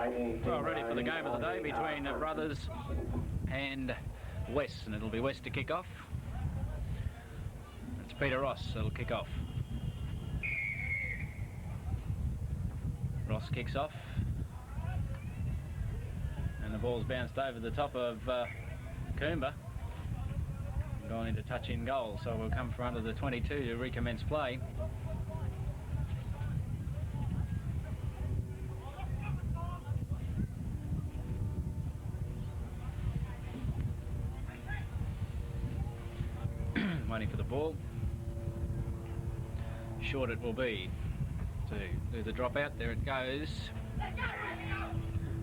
Well, ready for the game of the day between Brothers and West, and it'll be West to kick off. It's Peter Ross that'll kick off. Ross kicks off, and the ball's bounced over the top of Coomber, gone into touch in goal, so we'll come front of the 22 to recommence play. Waiting for the ball. Short it will be to do the dropout. There it goes.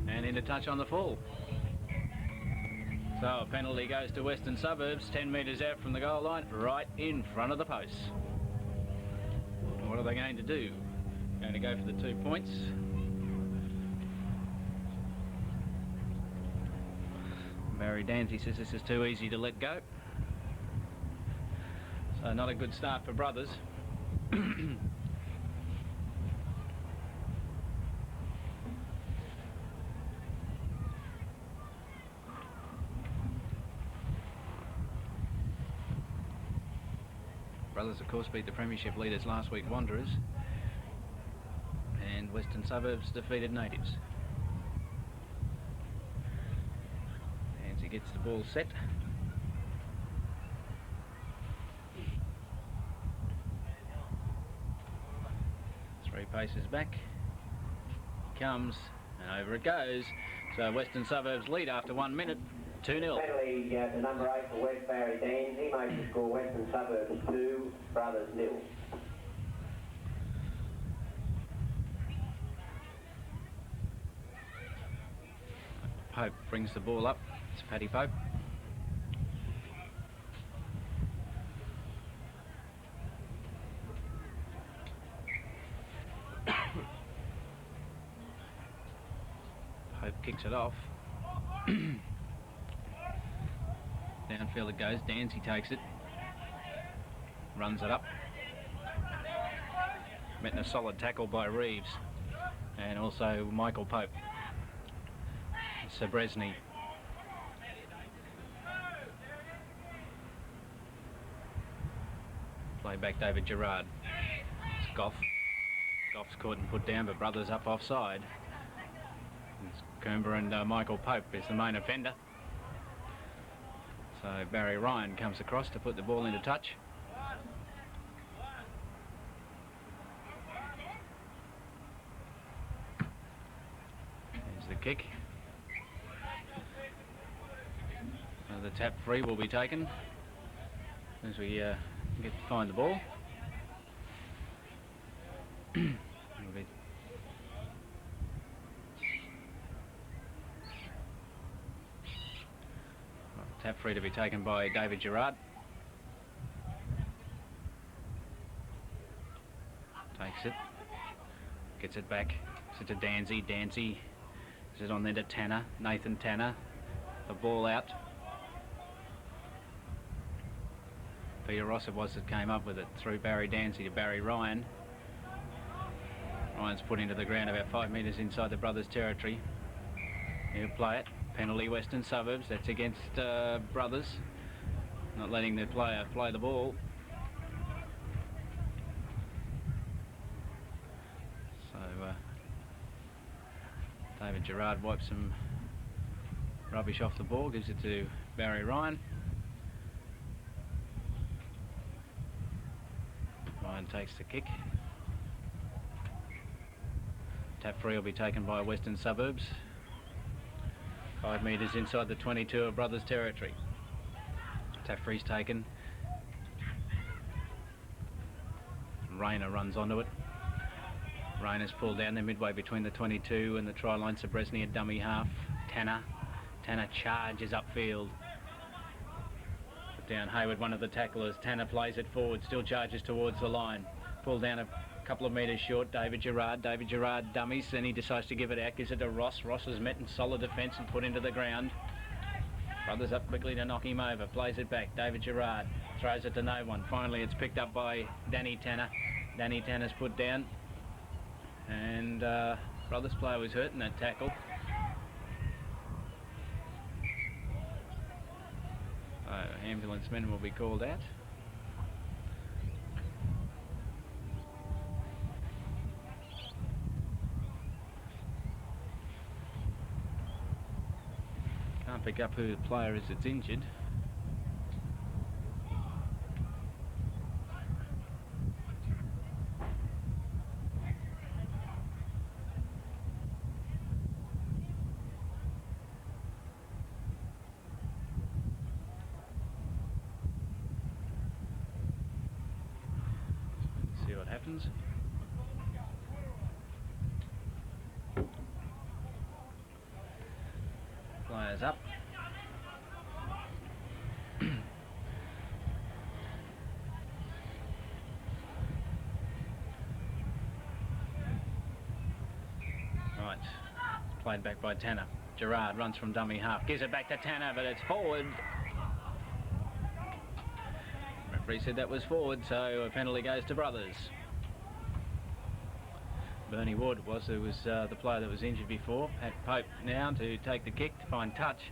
And into touch on the full. So a penalty goes to Western Suburbs, 10 metres out from the goal line, right in front of the posts. What are they going to do? Going to go for the 2 points. Barry Danzy says this is too easy to let go. So not a good start for Brothers. Brothers, of course, beat the Premiership leaders last week, Wanderers. And Western Suburbs defeated Natives. Nancy gets the ball set. 3 paces back. Comes, and over it goes. So Western Suburbs lead after 1 minute, 2-0. Penalty to number 8 for West, Barry Danzy. Makes the score Western Suburbs 2, Brothers 0. Pope brings the ball up. It's Paddy Pope. Pope kicks it off. Downfield it goes. Dancy takes it. Runs it up. Met in a solid tackle by Reeves. And also Michael Pope. Sabresny. Play back David Gerard. It's Goff. Goff's caught and put down, but Brothers up offside. It's Coomber and Michael Pope is the main offender. So Barry Ryan comes across to put the ball into touch. There's the kick. The tap free will be taken as we get to find the ball. Tap free to be taken by David Gerard. Takes it, gets it back, it's to Danzy. Danzy is it on there to Tanner, Nathan Tanner. The ball out. Peter Ross it was that came up with it through Barry Dancy to Barry Ryan. Ryan's put into the ground about 5 metres inside the Brothers' territory. He'll play it. Penalty Western Suburbs. That's against Brothers. Not letting the player play the ball. So David Gerard wipes some rubbish off the ball. Gives it to Barry Ryan. Ryan takes the kick. Tap free will be taken by Western Suburbs. 5 metres inside the 22 of Brothers' territory. Tap free's taken. Rayner runs onto it. Rayner's pulled down there midway between the 22 and the try line. Sabresny a dummy half. Tanner charges upfield. Put down Hayward, one of the tacklers. Tanner plays it forward, still charges towards the line. Pulled down a couple of metres short. David Gerard dummies, then he decides to give it out, gives it to Ross. Ross is met in solid defence and put into the ground. Brothers up quickly to knock him over, plays it back. David Gerard throws it to no one. Finally it's picked up by Danny Tanner. Danny Tanner's put down, and Brothers player was hurt in that tackle. Ambulance men will be called out. Can't pick up who the player is that's injured. See what happens. Players up. Right, played back by Tanner. Gerard runs from dummy half, gives it back to Tanner, but it's forward. Referee said that was forward, so a penalty goes to Brothers. Bernie Ward was the player that was injured before. Pat Pope now to take the kick to find touch.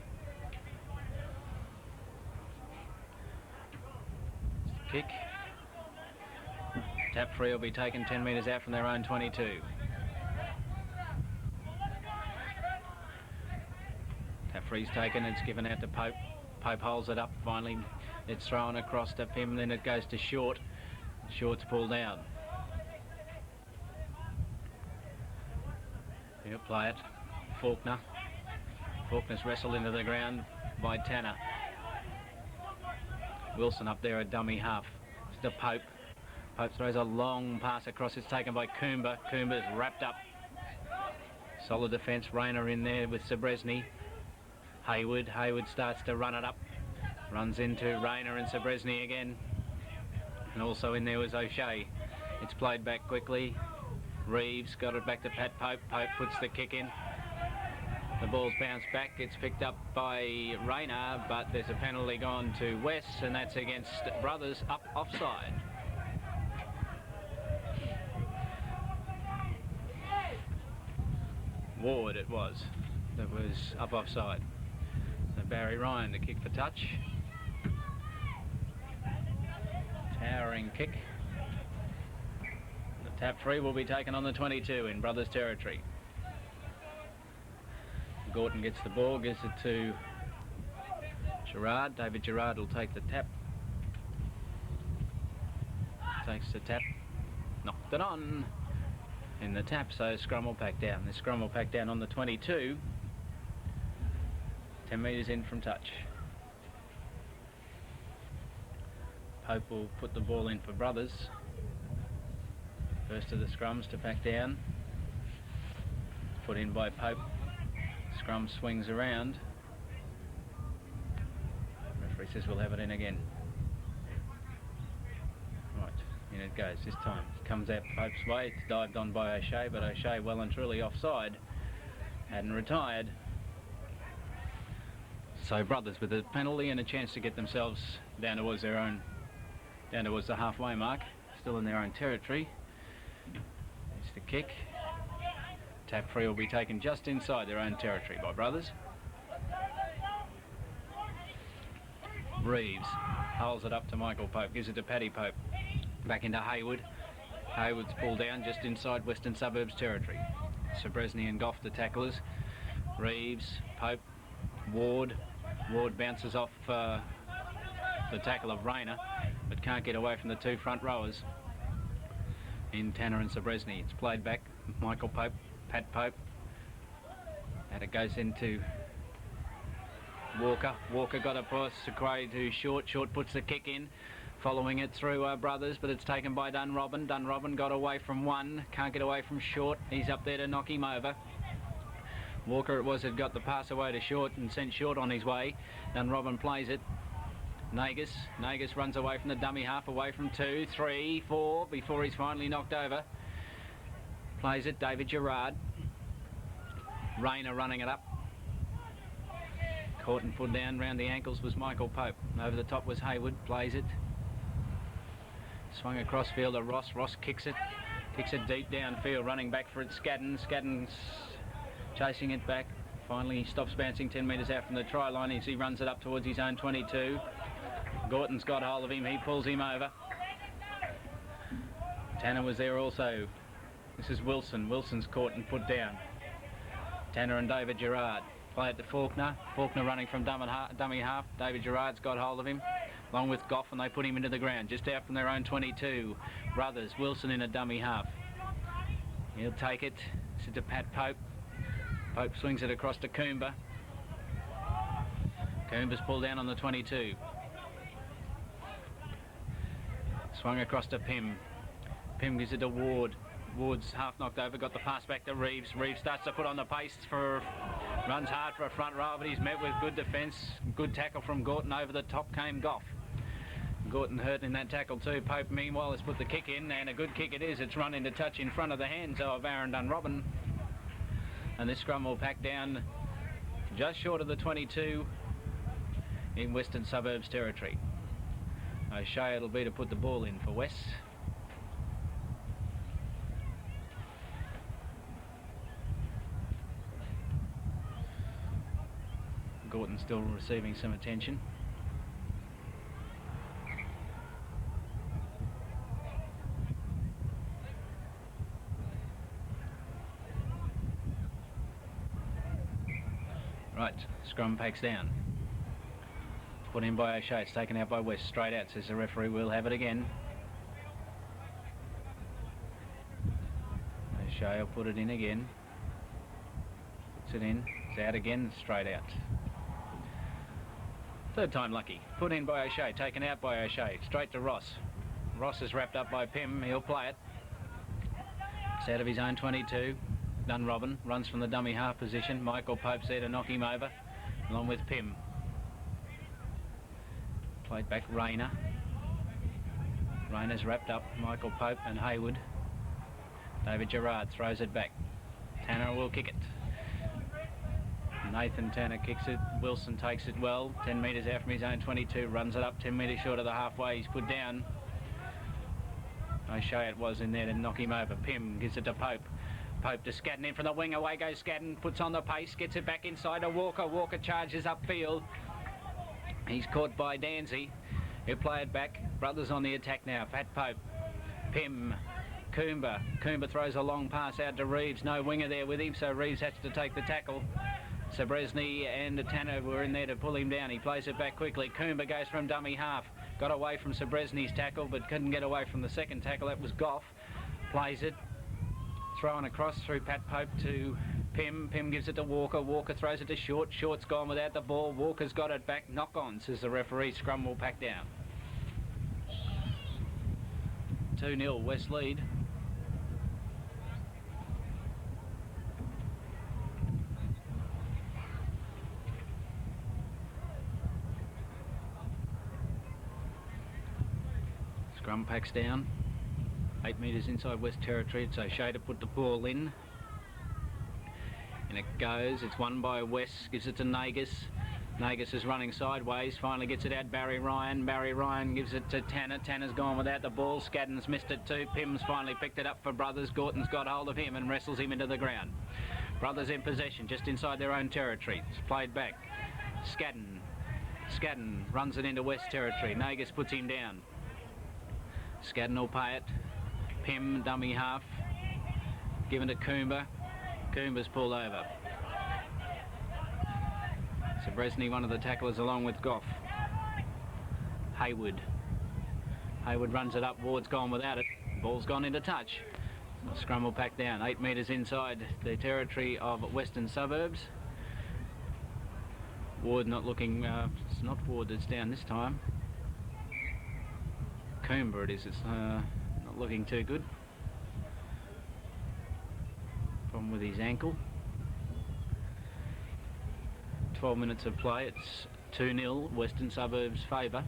Kick. Tap free will be taken 10 metres out from their own 22. Tap free's taken, it's given out to Pope. Pope holds it up, finally it's thrown across to him, then it goes to Short. Short's pulled down. He'll play it. Faulkner. Faulkner's wrestled into the ground by Tanner. Wilson up there at dummy half. It's to Pope. Pope throws a long pass across. It's taken by Coomber. Coomber's wrapped up. Solid defence. Rayner in there with Sabresny. Hayward. Hayward starts to run it up. Runs into Rayner and Sabresny again. And also in there was O'Shea. It's played back quickly. Reeves got it back to Pat Pope. Pope puts the kick in. The ball's bounced back. It's picked up by Rayner, but there's a penalty gone to West, and that's against Brothers up offside. Ward it was that was up offside. So Barry Ryan to kick for touch. Towering kick. The tap free will be taken on the 22 in Brothers territory. Gorton gets the ball, gives it to Gerard. David Gerard will take the tap. Takes the tap. Knocked it on in the tap, so scrum will pack down. The scrum will pack down on the 22. 10 metres in from touch. Pope will put the ball in for Brothers. First of the scrums to pack down. Put in by Pope. Scrum swings around. Referee says we'll have it in again. Right, in it goes this time. It comes out Pope's way. It's dived on by O'Shea, but O'Shea well and truly offside. Hadn't retired. So Brothers with a penalty and a chance to get themselves down towards their own, down towards the halfway mark. Still in their own territory. It's the kick. Tap free will be taken just inside their own territory by Brothers. Reeves holds it up to Michael Pope, gives it to Paddy Pope. Back into Hayward. Hayward's pulled down just inside Western Suburbs territory. Sabresny and Goff the tacklers. Reeves, Pope, Ward. Ward bounces off the tackle of Rayner, but can't get away from the two front rowers in Tanner and Sabresny. It's played back. Michael Pope. Pat Pope, and it goes into Walker. Walker got a pass to Short. Short puts the kick in, following it through Brothers, but it's taken by Dunrobin. Dunrobin got away from one, can't get away from Short. He's up there to knock him over. Walker it was that got the pass away to Short and sent Short on his way. Dunrobin plays it. Nagus runs away from the dummy half, away from 2, 3, 4, before he's finally knocked over. Plays it, David Gerard. Rayner running it up. Caught and pulled down round the ankles was Michael Pope. Over the top was Hayward, plays it. Swung across field to Ross. Ross kicks it. Kicks it deep downfield, running back for it, Scadden. Scadden's chasing it back. Finally, he stops bouncing 10 metres out from the try line as he runs it up towards his own 22. Gorton's got hold of him, he pulls him over. Tanner was there also. This is Wilson. Wilson's caught and put down. Tanner and David Gerard play it to Faulkner. Faulkner running from dummy half. David Gerard's got hold of him, along with Goff, and they put him into the ground, just out from their own 22. Brothers, Wilson in a dummy half. He'll take it. It's to Pat Pope. Pope swings it across to Coomber. Coomber's pulled down on the 22. Swung across to Pym. Pym gives it to Ward. Ward's half knocked over, got the pass back to Reeves. Reeves starts to put on the pace runs hard for a front row, but he's met with good defence. Good tackle from Gorton. Over the top came Goff. Gorton hurt in that tackle too. Pope meanwhile has put the kick in, and a good kick it is. It's run into touch in front of the hands of Aaron Dunrobin. And this scrum will pack down just short of the 22 in Western Suburbs territory. O'Shea it'll be to put the ball in for West. Gorton still receiving some attention. Right, scrum packs down. Put in by O'Shea, it's taken out by West. Straight out, says the referee, we'll have it again. O'Shea will put it in again. Puts it in, it's out again, straight out. Third time lucky. Put in by O'Shea, taken out by O'Shea. Straight to Ross. Ross is wrapped up by Pym, he'll play it. It's out of his own 22. Dunrobin runs from the dummy half position. Michael Pope's there to knock him over, along with Pym. Played back Rayner. Rayner's wrapped up. Michael Pope and Hayward. David Gerard throws it back. Tanner will kick it. Nathan Tanner kicks it. Wilson takes it well. 10 metres out from his own 22. Runs it up 10 metres short of the halfway. He's put down. O'Shea it was in there to knock him over. Pym gives it to Pope. Pope to Scadden in from the wing. Away goes Scadden. Puts on the pace. Gets it back inside to Walker. Walker charges upfield. He's caught by Danzy. He'll play it back. Brothers on the attack now. Pat Pope. Pym. Coomber. Coomber throws a long pass out to Reeves. No winger there with him, so Reeves has to take the tackle. Sabresny and Tanner were in there to pull him down. He plays it back quickly. Coomber goes from dummy half. Got away from Sabresny's tackle, but couldn't get away from the second tackle. That was Goff. Plays it. Thrown across through Pat Pope to Pym. Pym gives it to Walker. Walker throws it to Short. Short's gone without the ball. Walker's got it back. Knock on, says the referee. Scrum will pack down. 2-0 West lead. Scrum packs down. 8 metres inside West territory. It's O'Shea to put the ball in. And it goes. It's won by West. Gives it to Nagus. Nagus is running sideways. Finally gets it out. Barry Ryan. Barry Ryan gives it to Tanner. Tanner's gone without the ball. Scadden's missed it too. Pym's finally picked it up for Brothers. Gorton's got hold of him and wrestles him into the ground. Brothers in possession just inside their own territory. It's played back. Scadden. Scadden runs it into West territory. Nagus puts him down. Scadden will pay it. Pym, dummy half. Given to Coomber. Coomber's pulled over. Sabresny, one of the tacklers, along with Goff. Hayward. Hayward runs it up. Ward's gone without it. Ball's gone into touch. Scrum will pack down. 8 metres inside the territory of Western Suburbs. Ward not looking... it's not Ward that's down this time. Coomber it is. It's not looking too good. Problem with his ankle. 12 minutes of play. It's 2-0 Western Suburbs favour.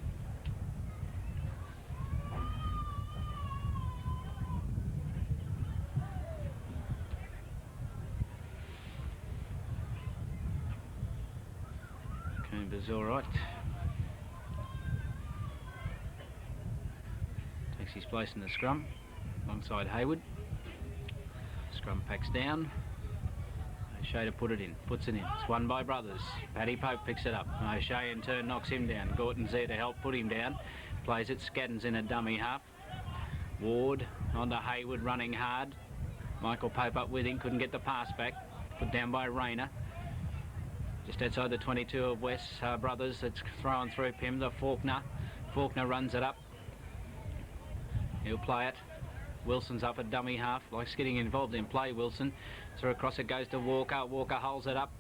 Coomber's all right. Takes his place in the scrum alongside Hayward. Scrum packs down. O'Shea to put it in, puts it in. It's won by Brothers. Paddy Pope picks it up. O'Shea in turn knocks him down. Gorton's there to help put him down. Plays it. Scadden's in a dummy half. Ward onto Hayward, running hard. Michael Pope up with him, couldn't get the pass back. Put down by Rayner. Just outside the 22 of West Brothers. It's thrown through him. The Faulkner. Faulkner runs it up. He'll play it. Wilson's up at dummy half. Likes getting involved in play, Wilson. So across it goes to Walker. Walker holds it up.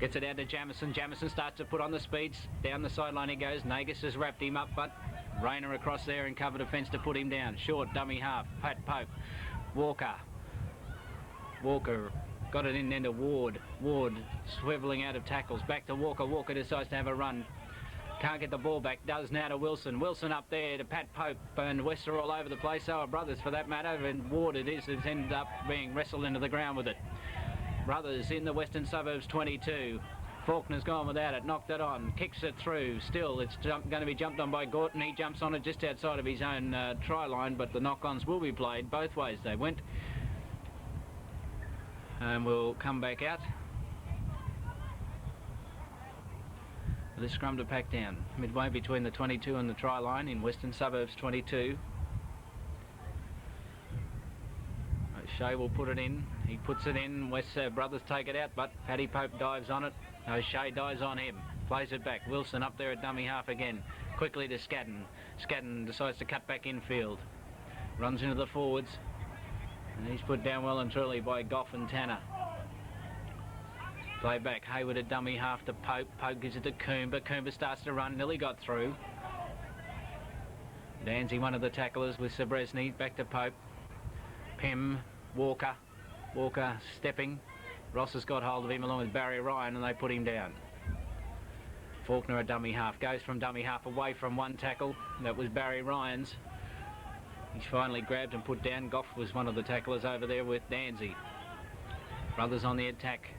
Gets it out to Jamison. Jamison starts to put on the speeds. Down the sideline he goes. Nagus has wrapped him up, but Rayner across there in cover defence to put him down. Short dummy half. Pat Pope. Walker. Walker got it in to Ward. Ward swivelling out of tackles. Back to Walker. Walker decides to have a run. Can't get the ball back. Does now to Wilson. Wilson up there to Pat Pope. And West are all over the place. So are Brothers for that matter. And Ward it is. It's ended up being wrestled into the ground with it. Brothers in the Western Suburbs 22. Faulkner's gone without it. Knocked it on. Kicks it through. Still it's going to be jumped on by Gorton. He jumps on it just outside of his own try line. But the knock-ons will be played. Both ways they went. And we'll come back out. This scrum to pack down, midway between the 22 and the try line in Western Suburbs 22. O'Shea will put it in. He puts it in. West Brothers take it out, but Paddy Pope dives on it. O'Shea dives on him. Plays it back. Wilson up there at dummy half again. Quickly to Scadden. Scadden decides to cut back infield. Runs into the forwards. And he's put down well and truly by Goff and Tanner. Play back, Hayward at dummy half to Pope. Pope gives it to Coomber. Coomber starts to run, nearly got through. Danzy, one of the tacklers with Sabresny. Back to Pope. Pym, Walker. Walker stepping. Ross has got hold of him along with Barry Ryan and they put him down. Faulkner at dummy half. Goes from dummy half away from one tackle. That was Barry Ryan's. He's finally grabbed and put down. Goff was one of the tacklers over there with Danzy. Brothers on the attack.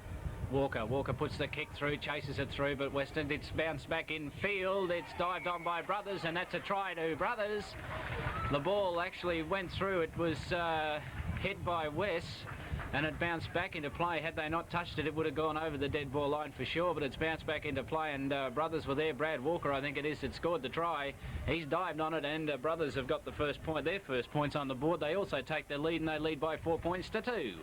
Walker. Walker puts the kick through, chases it through, but Western, it's bounced back in field. It's dived on by Brothers, and that's a try to Brothers. The ball actually went through. It was hit by West, and it bounced back into play. Had they not touched it, it would have gone over the dead ball line for sure, but it's bounced back into play, and Brothers were there. Brad Walker, I think it is, that scored the try. He's dived on it, and Brothers have got the first point. Their first points on the board. They also take the lead, and they lead by 4 points to 2.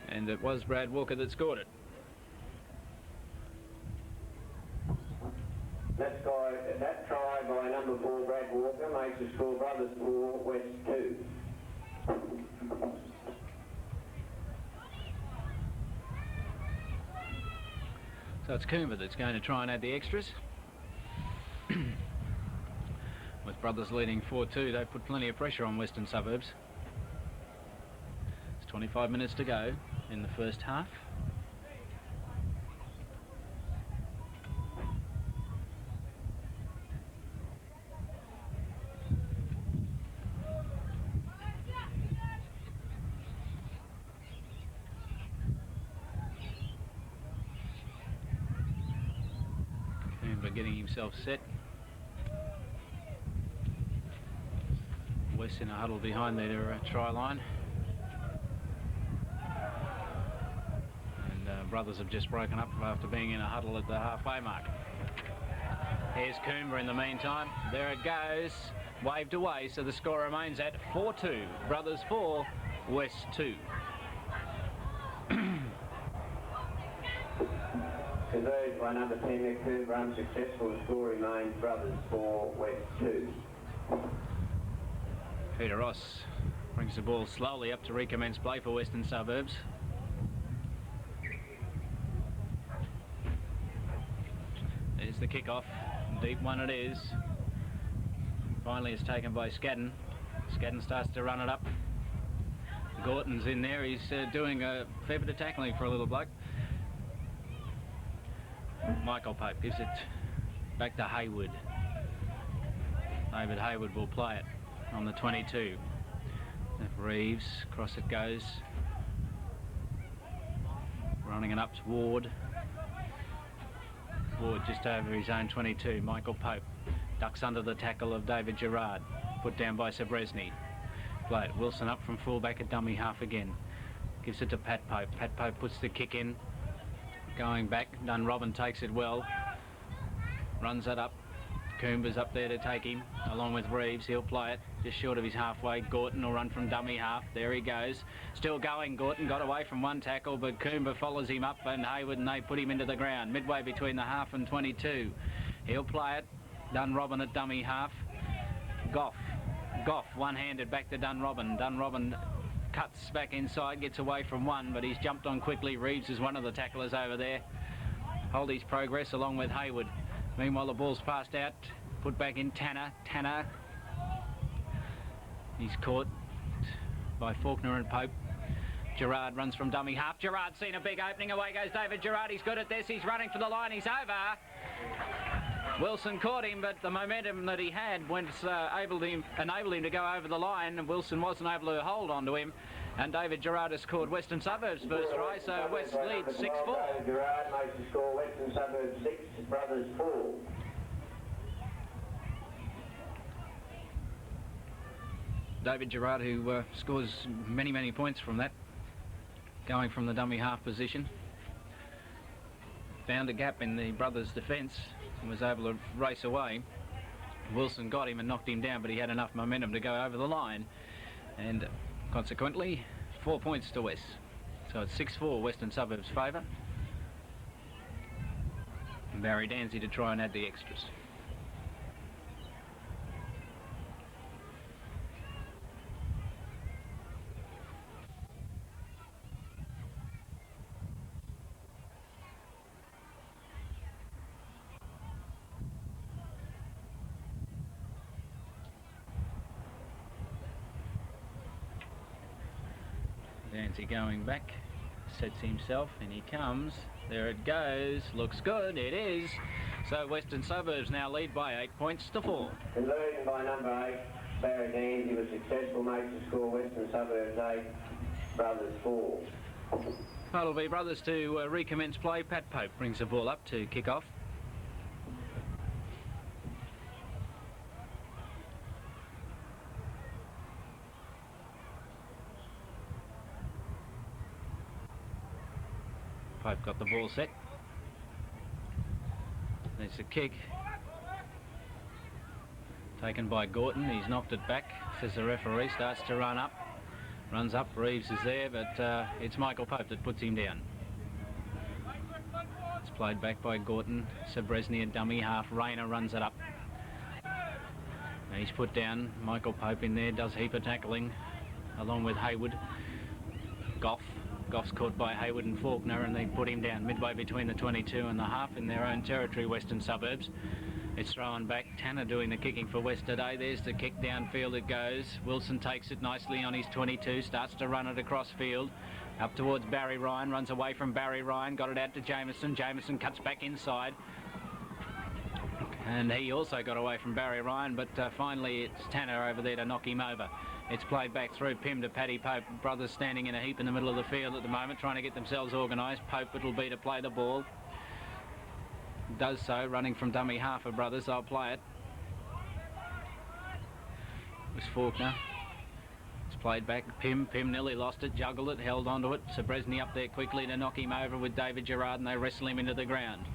And it was Brad Walker that scored it. That try by number 4, Brad Walker, makes the score Brothers 4, West 2. So it's Coomber that's going to try and add the extras. With Brothers leading 4-2, they put plenty of pressure on Western Suburbs. It's 25 minutes to go in the first half. Coomber getting himself set. West in a huddle behind their try line. Brothers have just broken up after being in a huddle at the halfway mark. Here's Coomber in the meantime. There it goes. Waved away, so the score remains at 4-2. Brothers 4, West 2. Converged by number 10, Coomber unsuccessful. The score remains Brothers 4, West 2. Peter Ross brings the ball slowly up to recommence play for Western Suburbs. There's the kick-off. Deep one it is. Finally it's taken by Scadden. Scadden starts to run it up. Gorton's in there. He's doing a fair bit of tackling for a little bloke. Michael Pope gives it back to Hayward. David Hayward will play it on the 22. Reeves, across it goes. Running it up to Ward. forward just over his own 22. Michael Pope ducks under the tackle of David Gerard. Put down by Sabresny. Played. Wilson up from fullback at dummy half again. Gives it to Pat Pope. Pat Pope puts the kick in. Going back. Dunrobin takes it well. Runs it up. Coomber's up there to take him, along with Reeves. He'll play it just short of his halfway. Gorton will run from dummy half. There he goes. Still going, Gorton. Got away from one tackle, but Coomber follows him up, and Hayward and they put him into the ground. Midway between the half and 22. He'll play it. Dunrobin at dummy half. Goff one-handed back to Dunrobin. Dunrobin cuts back inside, gets away from one, but he's jumped on quickly. Reeves is one of the tacklers over there. Hold his progress along with Hayward. Meanwhile, the ball's passed out. Put back in Tanner. He's caught by Faulkner and Pope. Gerard runs from dummy half. Gerard's seen a big opening. Away goes David Gerard. He's good at this. He's running for the line. He's over. Wilson caught him, but the momentum that he had enabled him to go over the line, and Wilson wasn't able to hold on to him. And David Gerard has scored Western Suburbs first try, so West leads 6-4. David Gerard makes the score Western Suburbs 6, Brothers 4. David Gerard, who scores many points from that, going from the dummy half position. Found a gap in the brothers' defence and was able to race away. Wilson got him and knocked him down, but he had enough momentum to go over the line, and consequently 4 points to West. So it's 6-4 Western Suburbs' favour. Barry Danzy to try and add the extras. Dancy going back, sets himself, and he comes. There it goes. Looks good. It is. So Western Suburbs now lead by 8 points to 4. Conversion by number 8, Barry Danzy was successful, makes the score Western Suburbs 8, Brothers 4. That'll be Brothers to recommence play. Pat Pope brings the ball up to kick off. Pope got the ball set. There's a kick. Taken by Gorton. He's knocked it back, says the referee. Starts to run up. Runs up. Reeves is there, but it's Michael Pope that puts him down. It's played back by Gorton. Sabresny at dummy half. Rayner runs it up. And he's put down. Michael Pope in there. Does heap of tackling along with Hayward. Goff's caught by Hayward and Faulkner, and they put him down midway between the 22 and the half in their own territory, Western Suburbs. It's thrown back. Tanner doing the kicking for West today. There's the kick downfield it goes. Wilson takes it nicely on his 22, starts to run it across field. Up towards Barry Ryan, runs away from Barry Ryan, got it out to Jameson. Jameson cuts back inside. And he also got away from Barry Ryan, but finally it's Tanner over there to knock him over. It's played back through Pym to Paddy Pope. Brothers standing in a heap in the middle of the field at the moment, trying to get themselves organised. Pope it'll be to play the ball. Does so, running from dummy half of Brothers. I'll play it. It was Faulkner. It's played back. Pym nearly lost it, juggled it, held onto it. Sabresny up there quickly to knock him over with David Gerard, and they wrestle him into the ground.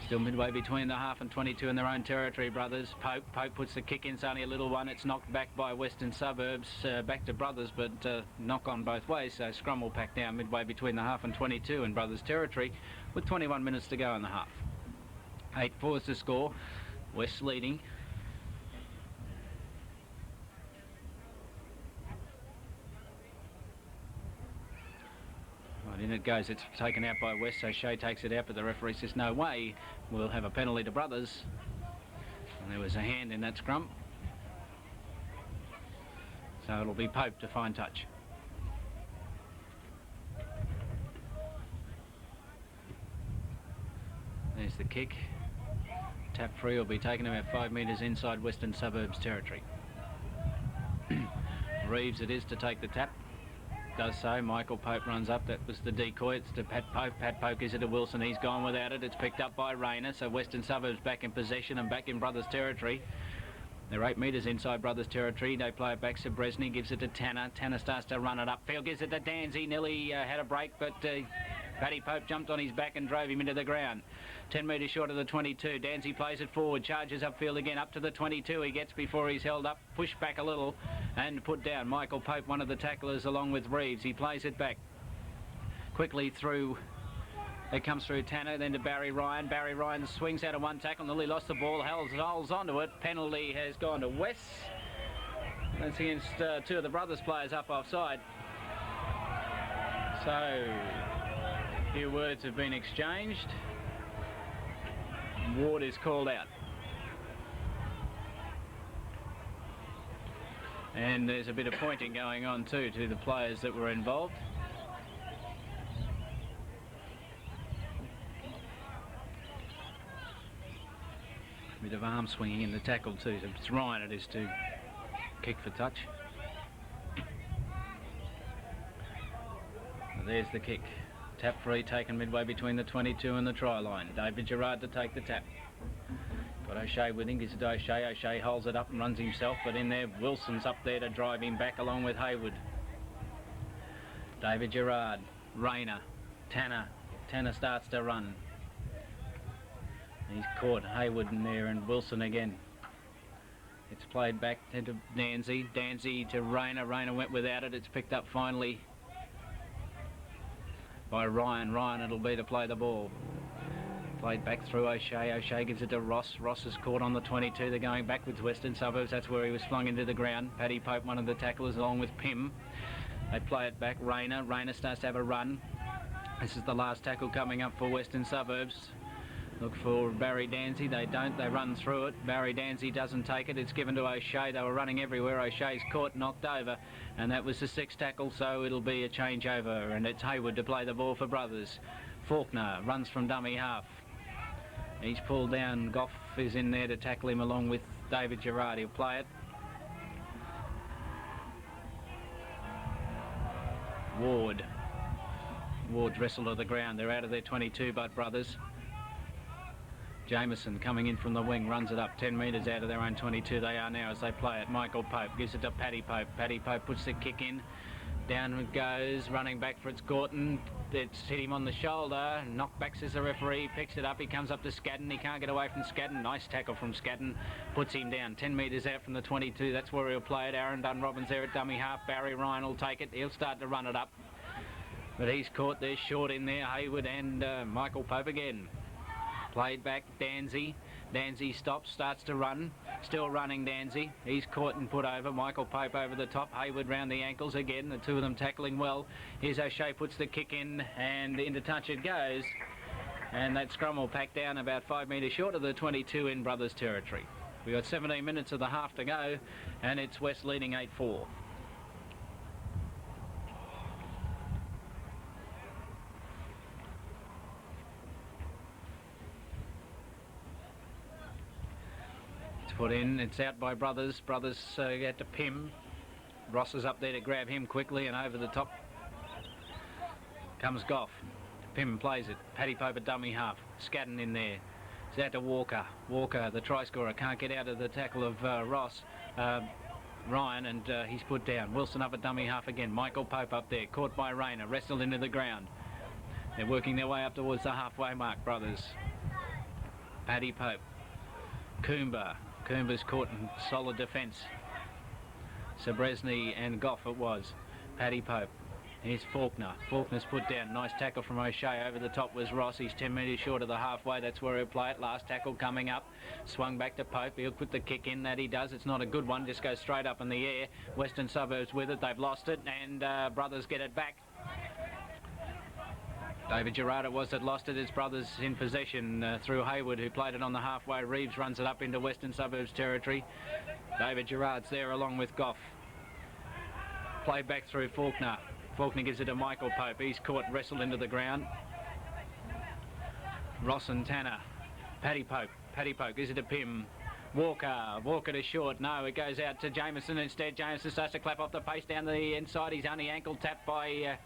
Still midway between the half and 22 in their own territory, Brothers. Pope puts the kick in, it's only a little one. It's knocked back by Western Suburbs, back to Brothers, but knock on both ways. So scrum will pack down midway between the half and 22 in Brothers territory with 21 minutes to go in the half. 8-4 is the score. West leading. In it goes. It's taken out by West, so Shea takes it out, but the referee says no way. We'll have a penalty to Brothers. And there was a hand in that scrum. So it'll be Pope to find touch. There's the kick. Tap free will be taken about 5 metres inside Western Suburbs territory. Reeves it is to take the tap. does so. Michael Pope runs up. That was the decoy. It's to Pat Pope. Pat Pope gives it to Wilson. He's gone without it. It's picked up by Rayner. So Western Suburbs back in possession and back in Brothers territory. They're 8 metres inside Brothers territory. They play it back. Sabresny gives it to Tanner. Tanner starts to run it upfield. Gives it to Danzy. Nearly had a break, but Paddy Pope jumped on his back and drove him into the ground. 10 metres short of the 22. Danzy plays it forward. Charges upfield again. Up to the 22 he gets before he's held up. Pushed back a little and put down. Michael Pope, one of the tacklers, along with Reeves. He plays it back quickly through. It comes through Tanner, then to Barry Ryan. Barry Ryan swings out of one tackle, nearly lost the ball, holds onto it. Penalty has gone to West. That's against two of the Brothers players up offside. So, a few words have been exchanged. Ward is called out. And there's a bit of pointing going on too to the players that were involved. Bit of arm swinging in the tackle too. So it's Ryan it is to kick for touch. Well, there's the kick. Tap free taken midway between the 22 and the try line. David Gerard to take the tap. Got O'Shea with him, gives it to O'Shea. O'Shea holds it up and runs himself, but in there Wilson's up there to drive him back along with Hayward. David Gerard, Rayner, Tanner. Tanner starts to run. He's caught Hayward in there and Wilson again. It's played back into Danzy. Danzy to Rayner. Rayner went without it. It's picked up finally by Ryan. Ryan it'll be to play the ball. Played back through O'Shea. O'Shea gives it to Ross. Ross is caught on the 22. They're going backwards Western Suburbs. That's where he was flung into the ground. Paddy Pope, one of the tacklers, along with Pym. They play it back. Rayner. Rayner starts to have a run. This is the last tackle coming up for Western Suburbs. Look for Barry Danzy. They don't. They run through it. Barry Danzy doesn't take it. It's given to O'Shea. They were running everywhere. O'Shea's caught, knocked over, and that was the 6th tackle, so it'll be a changeover, and it's Hayward to play the ball for Brothers. Faulkner runs from dummy half. He's pulled down. Goff is in there to tackle him along with David Gerard. He'll play it. Ward's wrestled to the ground. They're out of their 22, but Brothers. Jameson coming in from the wing, runs it up 10 metres out of their own 22. They are now as they play it. Michael Pope gives it to Paddy Pope. Paddy Pope puts the kick in. Down it goes, running back for it's Gorton. It's hit him on the shoulder. Knockback as the referee, picks it up. He comes up to Scadden. He can't get away from Scadden. Nice tackle from Scadden. Puts him down 10 metres out from the 22. That's where he'll play it. Aaron Dunn-Robbins there at dummy half. Barry Ryan will take it. He'll start to run it up. But he's caught there short in there. Hayward and Michael Pope again. Played back, Danzy. Danzy stops, starts to run. Still running, Danzy. He's caught and put over. Michael Pope over the top. Hayward round the ankles again. The two of them tackling well. Here's O'Shea, puts the kick in, and into touch it goes. And that scrum will pack down about 5 metres short of the 22 in Brothers territory. We've got 17 minutes of the half to go, and it's West leading 8-4. Put in, it's out by Brothers. Brothers get to Pym. Ross is up there to grab him quickly, and over the top comes Goff. Pym plays it. Paddy Pope at dummy half. Scadden in there. It's out to Walker. Walker, the try scorer, can't get out of the tackle of Ryan, and he's put down. Wilson up at dummy half again. Michael Pope up there, caught by Rayner, wrestled into the ground. They're working their way up towards the halfway mark, Brothers. Paddy Pope. Coomba's caught in solid defence. Sabresny and Goff it was. Paddy Pope. Here's Faulkner. Faulkner's put down. Nice tackle from O'Shea. Over the top was Ross. He's 10 metres short of the halfway. That's where he'll play it. Last tackle coming up. Swung back to Pope. He'll put the kick in. That he does. It's not a good one. Just goes straight up in the air. Western Suburbs with it. They've lost it. And Brothers get it back. David Gerard it was that lost it. His Brothers in possession through Hayward, who played it on the halfway. Reeves runs it up into Western Suburbs territory. David Gerard's there along with Goff. Played back through Faulkner. Faulkner gives it to Michael Pope. He's caught, wrestled into the ground. Ross and Tanner. Paddy Pope gives it to Pym. Walker to short. No, it goes out to Jameson instead. Jameson starts to clap off the pace down the inside. He's only ankle tapped by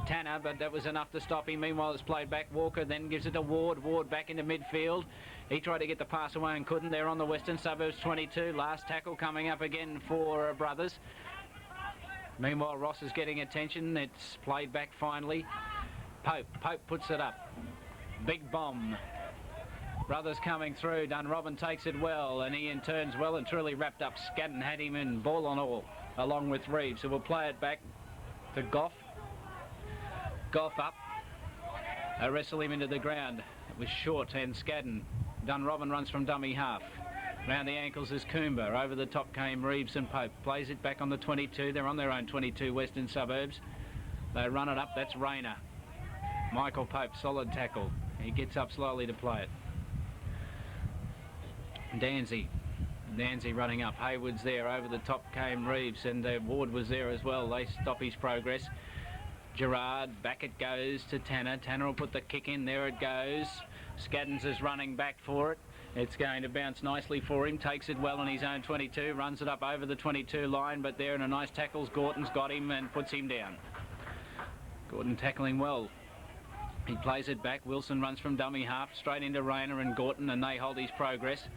Tanner, but that was enough to stop him. Meanwhile, it's played back. Walker then gives it to Ward. Ward back into midfield. He tried to get the pass away and couldn't. They're on the Western Suburbs 22. Last tackle coming up again for Brothers. Meanwhile, Ross is getting attention. It's played back finally. Pope puts it up. Big bomb. Brothers coming through. Dunrobin takes it well, and Ian turns well and truly wrapped up. Scadden had him in ball on all, along with Reeves, who will play it back to Goff. Goff up. They wrestle him into the ground. It was short, and Scadden. Dunrobin runs from dummy half. Round the ankles is Coomber. Over the top came Reeves and Pope. Plays it back on the 22. They're on their own 22 Western Suburbs. They run it up. That's Rayner. Michael Pope, solid tackle. He gets up slowly to play it. Danzy running up. Hayward's there. Over the top came Reeves, and Ward was there as well. They stop his progress. Gerard, back it goes to Tanner. Tanner will put the kick in. There it goes. Scaddens is running back for it. It's going to bounce nicely for him. Takes it well on his own 22. Runs it up over the 22 line, but there in a nice tackles. Gorton's got him and puts him down. Gorton tackling well. He plays it back. Wilson runs from dummy half straight into Rayner and Gorton, and they hold his progress.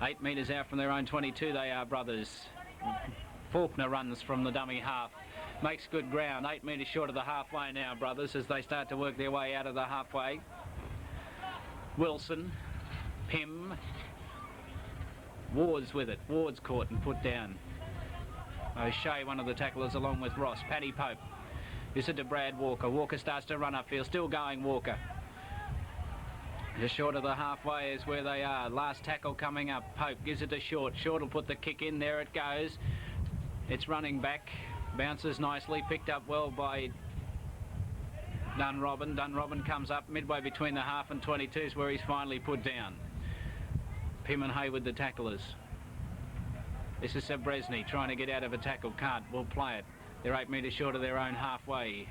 8 metres out from their own 22 they are, Brothers. Faulkner runs from the dummy half. Makes good ground. 8 metres short of the halfway now, Brothers, as they start to work their way out of the halfway. Wilson. Pym. Ward's with it. Ward's caught and put down. O'Shea, one of the tacklers, along with Ross. Paddy Pope. Gives it to Brad Walker. Walker starts to run upfield. Still going, Walker. Just short of the halfway is where they are. Last tackle coming up. Pope gives it to Short. Short will put the kick in. There it goes. It's running back. Bounces nicely. Picked up well by Dunrobin. Dunrobin comes up midway between the half and 22 is where he's finally put down. Pym and Hayward the tacklers. This is Sabresny trying to get out of a tackle. Can't. We'll play it. They're 8 metres short of their own halfway.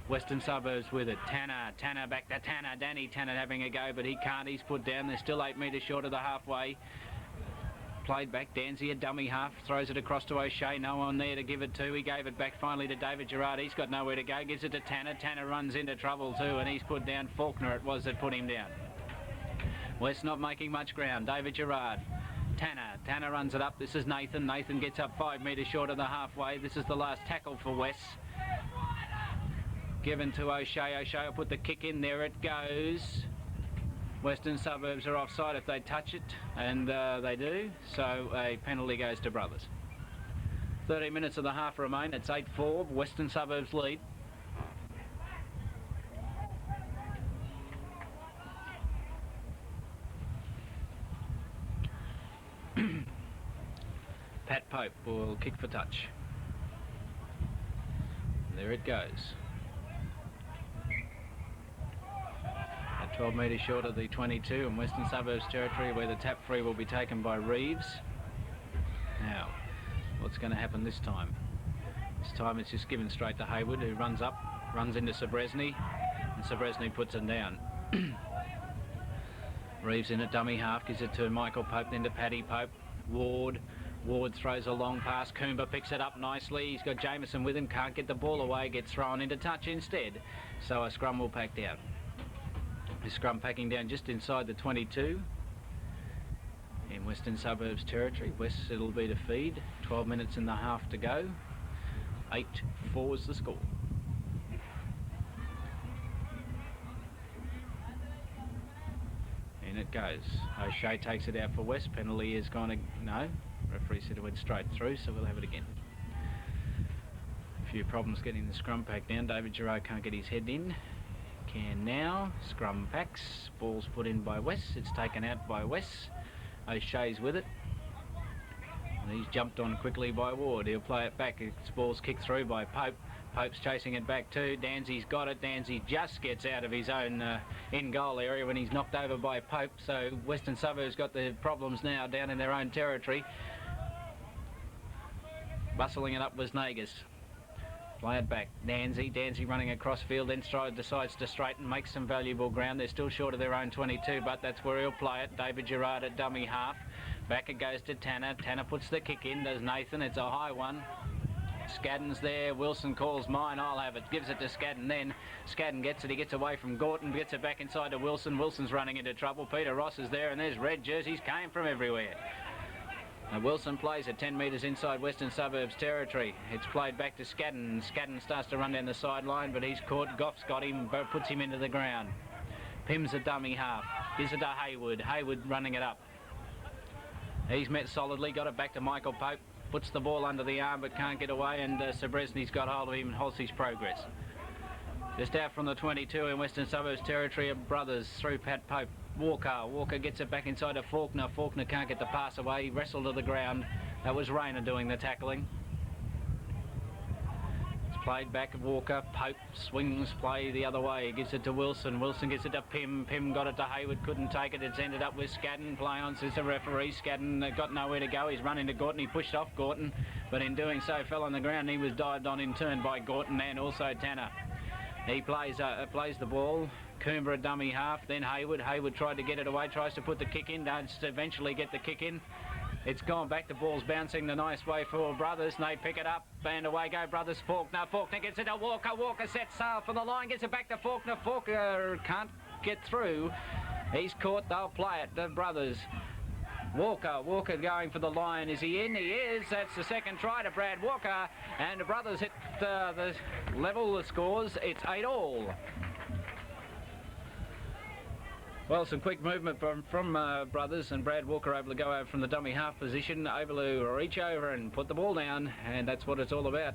Western Suburbs with it. Tanner back to Tanner. Danny Tanner having a go, but he can't. He's put down. They're still 8 metres short of the halfway. Played back. Danzy a dummy half. Throws it across to O'Shea. No one there to give it to. He gave it back finally to David Gerard. He's got nowhere to go. Gives it to Tanner. Tanner runs into trouble too, and he's put down. Faulkner it was that put him down. West not making much ground. David Gerard. Tanner runs it up. This is Nathan. Nathan gets up 5 metres short of the halfway. This is the last tackle for West. Given to O'Shea. O'Shea will put the kick in. There it goes. Western Suburbs are offside if they touch it, and they do. So a penalty goes to Brothers. 30 minutes of the half remain. It's 8-4. Western Suburbs lead. Pat Pope will kick for touch. There it goes. At 12 metres short of the 22 in Western Suburbs territory, where the tap free will be taken by Reeves. Now, what's going to happen this time? This time it's just given straight to Hayward, who runs up, runs into Sabresny, and Sabresny puts him down. Reeves in at dummy half, gives it to Michael Pope, then to Paddy Pope. Ward throws a long pass. Coomber picks it up nicely. He's got Jameson with him. Can't get the ball away. Gets thrown into touch instead. So a scrum will pack down. The scrum packing down just inside the 22 in Western Suburbs territory. West it'll be to feed. 12 minutes and a half to go. 8-4 is the score. In it goes. O'Shea takes it out for West. Penalty is going to... No. Referee said it went straight through, so we'll have it again. A few problems getting the scrum pack down. David Gerard can't get his head in. Can now. Scrum packs. Ball's put in by West. It's taken out by West. O'Shea's with it. And he's jumped on quickly by Ward. He'll play it back. It's ball's kicked through by Pope. Pope's chasing it back too. Danzy's got it. Danzy just gets out of his own in-goal area when he's knocked over by Pope. So Western Suburbs got the problems now down in their own territory. Bustling it up was Nagas. Play it back. Danzy running across field, then decides to straighten, makes some valuable ground. They're still short of their own 22, but that's where he'll play it. David Gerard at dummy half. Back it goes to Tanner. Tanner puts the kick in. Does Nathan. It's a high one. Scadden's there. Wilson calls mine. I'll have it. Gives it to Scadden then. Scadden gets it. He gets away from Gorton. Gets it back inside to Wilson. Wilson's running into trouble. Peter Ross is there, and there's red jerseys came from everywhere. And Wilson plays at 10 metres inside Western Suburbs territory. It's played back to Scadden. Scadden starts to run down the sideline, but he's caught. Goff's got him, puts him into the ground. Pim's a dummy half. Gives it to Hayward. Hayward running it up. He's met solidly. Got it back to Michael Pope. Puts the ball under the arm but can't get away, and Sebresny's got hold of him and halts his progress. Just out from the 22 in Western Suburbs territory of Brothers through Pat Pope. Walker gets it back inside of Faulkner. Faulkner can't get the pass away. He wrestled to the ground. That was Rayner doing the tackling. It's played back at Walker. Pope swings play the other way. He gives it to Wilson. Wilson gets it to Pim. Pim got it to Hayward. Couldn't take it. It's ended up with Scadden. Play on since the referee. Scadden got nowhere to go. He's run into Gorton. He pushed off Gorton, but in doing so fell on the ground. He was dived on in turn by Gorton and also Tanner. He plays the ball. Coomber a dummy half, then Hayward. Hayward tried to get it away, tries to put the kick in, does eventually get the kick in. It's gone back, the ball's bouncing the nice way for Brothers, and they pick it up, and away go Brothers. Faulkner gets it to Walker. Walker sets sail for the line, gets it back to Faulkner. Faulkner can't get through. He's caught, they'll play it, the Brothers. Walker going for the line. Is he in? He is. That's the second try to Brad Walker, and the Brothers hit the level the scores. It's 8-all. Well, some quick movement from Brothers, and Brad Walker able to go over from the dummy half position, able to reach over and put the ball down, and that's what it's all about.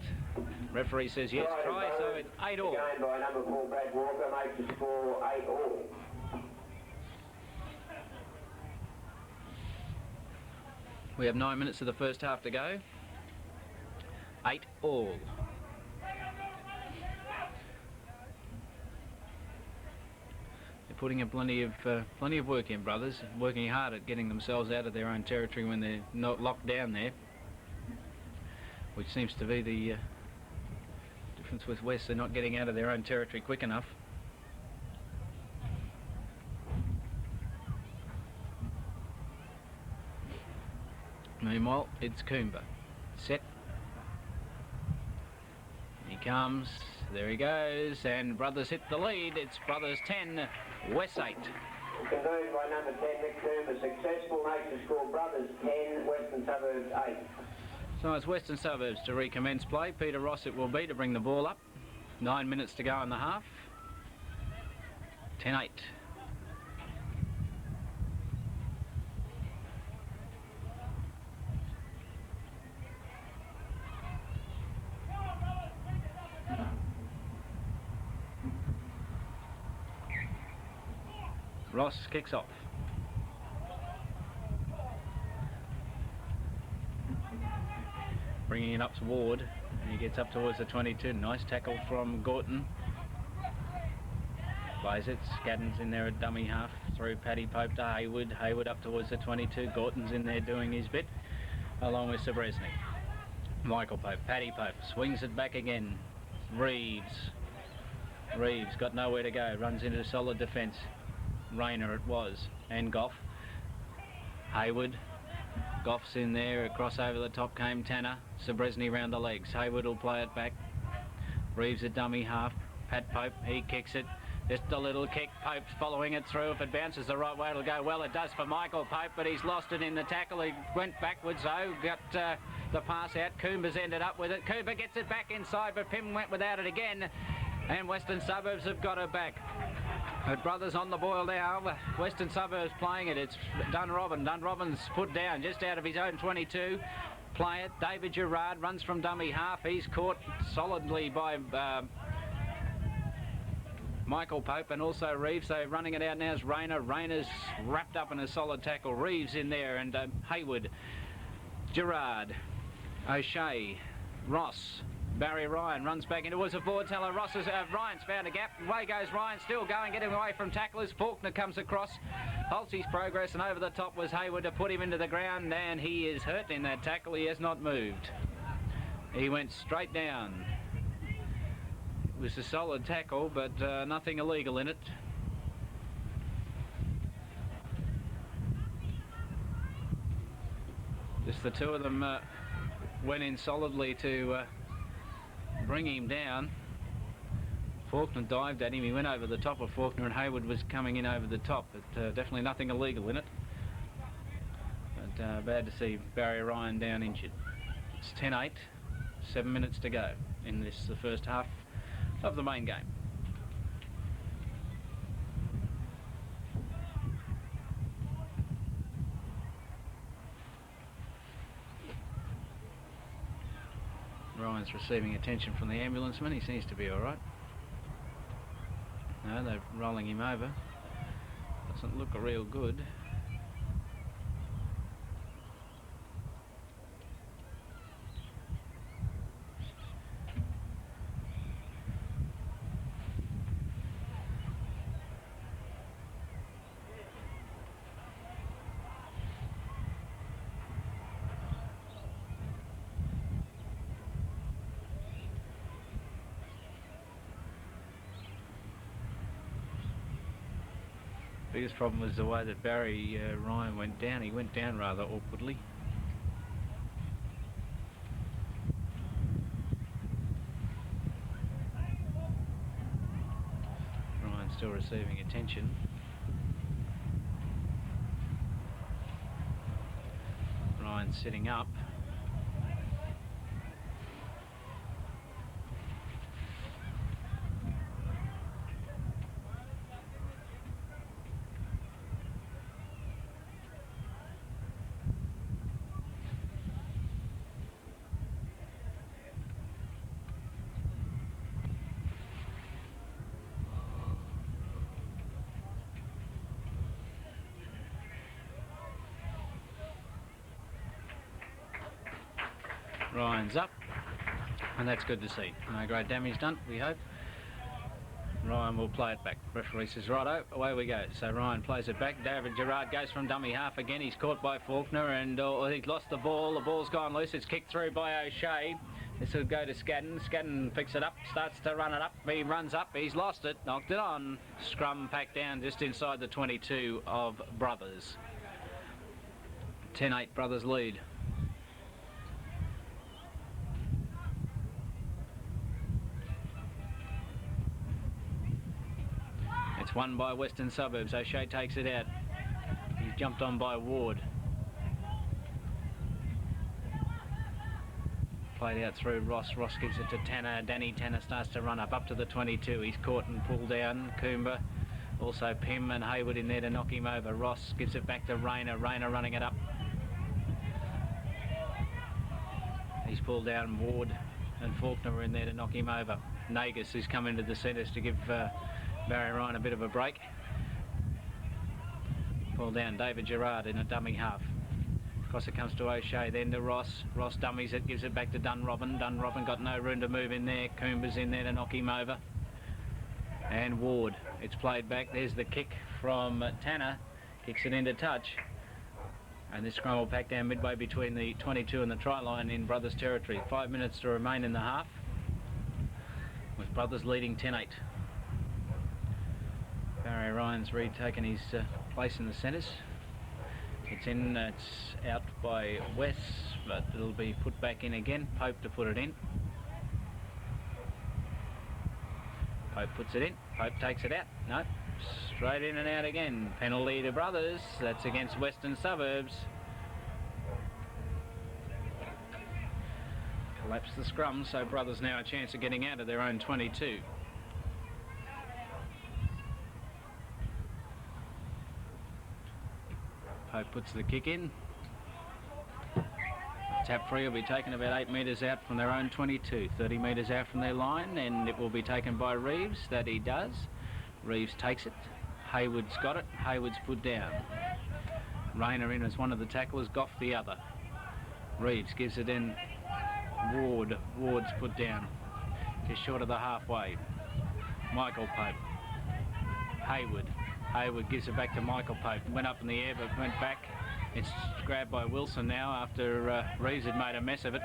Referee says yes, try, so it's 8-all. Again by number 4, Brad Walker, makes the score 8-all. We have 9 minutes of the first half to go. 8-all. Putting in plenty of work in, Brothers, working hard at getting themselves out of their own territory when they're not locked down there, which seems to be the difference with West. They're not getting out of their own territory quick enough. Meanwhile, it's Coomber. Set. He comes. There he goes, and Brothers hit the lead. It's Brothers 10, West 8. Converted by number 10, Nick Coomber. Successful, makes the score Brothers 10, Western Suburbs 8. So it's Western Suburbs to recommence play. Peter Ross it will be to bring the ball up. 9 minutes to go in the half. 10-8. Ross kicks off. Bringing it up to Ward. He gets up towards the 22. Nice tackle from Gorton. Plays it. Scadden's in there at dummy half. Through Paddy Pope to Hayward. Hayward up towards the 22. Gorton's in there doing his bit, along with Sebresny. Michael Pope. Paddy Pope swings it back again. Reeves got nowhere to go. Runs into solid defence. Rayner it was, and Goff. Hayward. Goff's in there, across over the top came Tanner. Sebresny round the legs. Hayward will play it back. Reeves a dummy half. Pat Pope, he kicks it. Just a little kick. Pope's following it through. If it bounces the right way, it'll go well. It does for Michael Pope, but he's lost it in the tackle. He went backwards though, got the pass out. Coomber's ended up with it. Coomber gets it back inside, but Pim went without it again. And Western Suburbs have got it back. But Brothers on the boil now. Western Suburbs playing it. It's Dunrobin. Dunrobin's put down just out of his own 22. Play it. David Gerard runs from dummy half. He's caught solidly by Michael Pope and also Reeves. They're running it out now as Rayner. Rayner's wrapped up in a solid tackle. Reeves in there and Hayward. Gerard. O'Shea. Ross. Barry Ryan runs back into it. A forward teller. Ryan's found a gap. Away goes Ryan, still going, getting away from tacklers. Faulkner comes across, halts his progress, and over the top was Hayward to put him into the ground, and he is hurt in that tackle. He has not moved. He went straight down. It was a solid tackle, but nothing illegal in it. Just the two of them went in solidly to bring him down. Faulkner dived at him. He went over the top of Faulkner, and Hayward was coming in over the top, but definitely nothing illegal in it. But bad to see Barry Ryan down injured. It's 10-8, 7 minutes to go in this, the first half of the main game. Ryan's receiving attention from the ambulance man. He seems to be all right. No, they're rolling him over. Doesn't look real good. Biggest problem was the way that Barry Ryan went down. He went down rather awkwardly. Ryan still receiving attention. Ryan sitting up. Ryan's up, and that's good to see. No great damage done, we hope. Ryan will play it back. Referee says, righto, away we go. So Ryan plays it back. David Gerard goes from dummy half again. He's caught by Faulkner, and he's lost the ball. The ball's gone loose. It's kicked through by O'Shea. This will go to Scadden. Scadden picks it up, starts to run it up. He runs up. He's lost it, knocked it on. Scrum packed down just inside the 22 of Brothers. 10-8 Brothers lead. It's won by Western Suburbs. O'Shea takes it out. He's jumped on by Ward. Played out through Ross. Ross gives it to Tanner. Danny Tanner starts to run up to the 22. He's caught and pulled down. Coomber. Also Pym and Hayward in there to knock him over. Ross gives it back to Rayner. Rayner running it up. He's pulled down. Ward and Faulkner were in there to knock him over. Nagus, who's come into the centres to give Barry Ryan a bit of a break. Pulled down David Gerard in a dummy half. Across it comes to O'Shea, then to Ross. Ross dummies it, gives it back to Dunrobin. Dunrobin got no room to move in there. Coomber's in there to knock him over. And Ward. It's played back. There's the kick from Tanner. Kicks it into touch. And this scrum will pack down midway between the 22 and the try line in Brothers territory. 5 minutes to remain in the half, with Brothers leading 10-8. Barry Ryan's retaken his place in the centres. It's in, it's out by Wes, but it'll be put back in again. Pope to put it in. Pope puts it in. Pope takes it out. No, straight in and out again. Penalty to Brothers. That's against Western Suburbs. Collapse the scrum, so Brothers now a chance of getting out of their own 22. Pope puts the kick in. Tap free will be taken about 8 metres out from their own 22, 30 metres out from their line, and it will be taken by Reeves. That he does. Reeves takes it. Hayward's got it. Hayward's put down. Rayner in as one of the tacklers, Goff the other. Reeves gives it in. Ward. Ward's put down. Just short of the halfway. Michael Pope. Hayward. Hayward gives it back to Michael Pope. Went up in the air but went back. It's grabbed by Wilson now after Reeves had made a mess of it.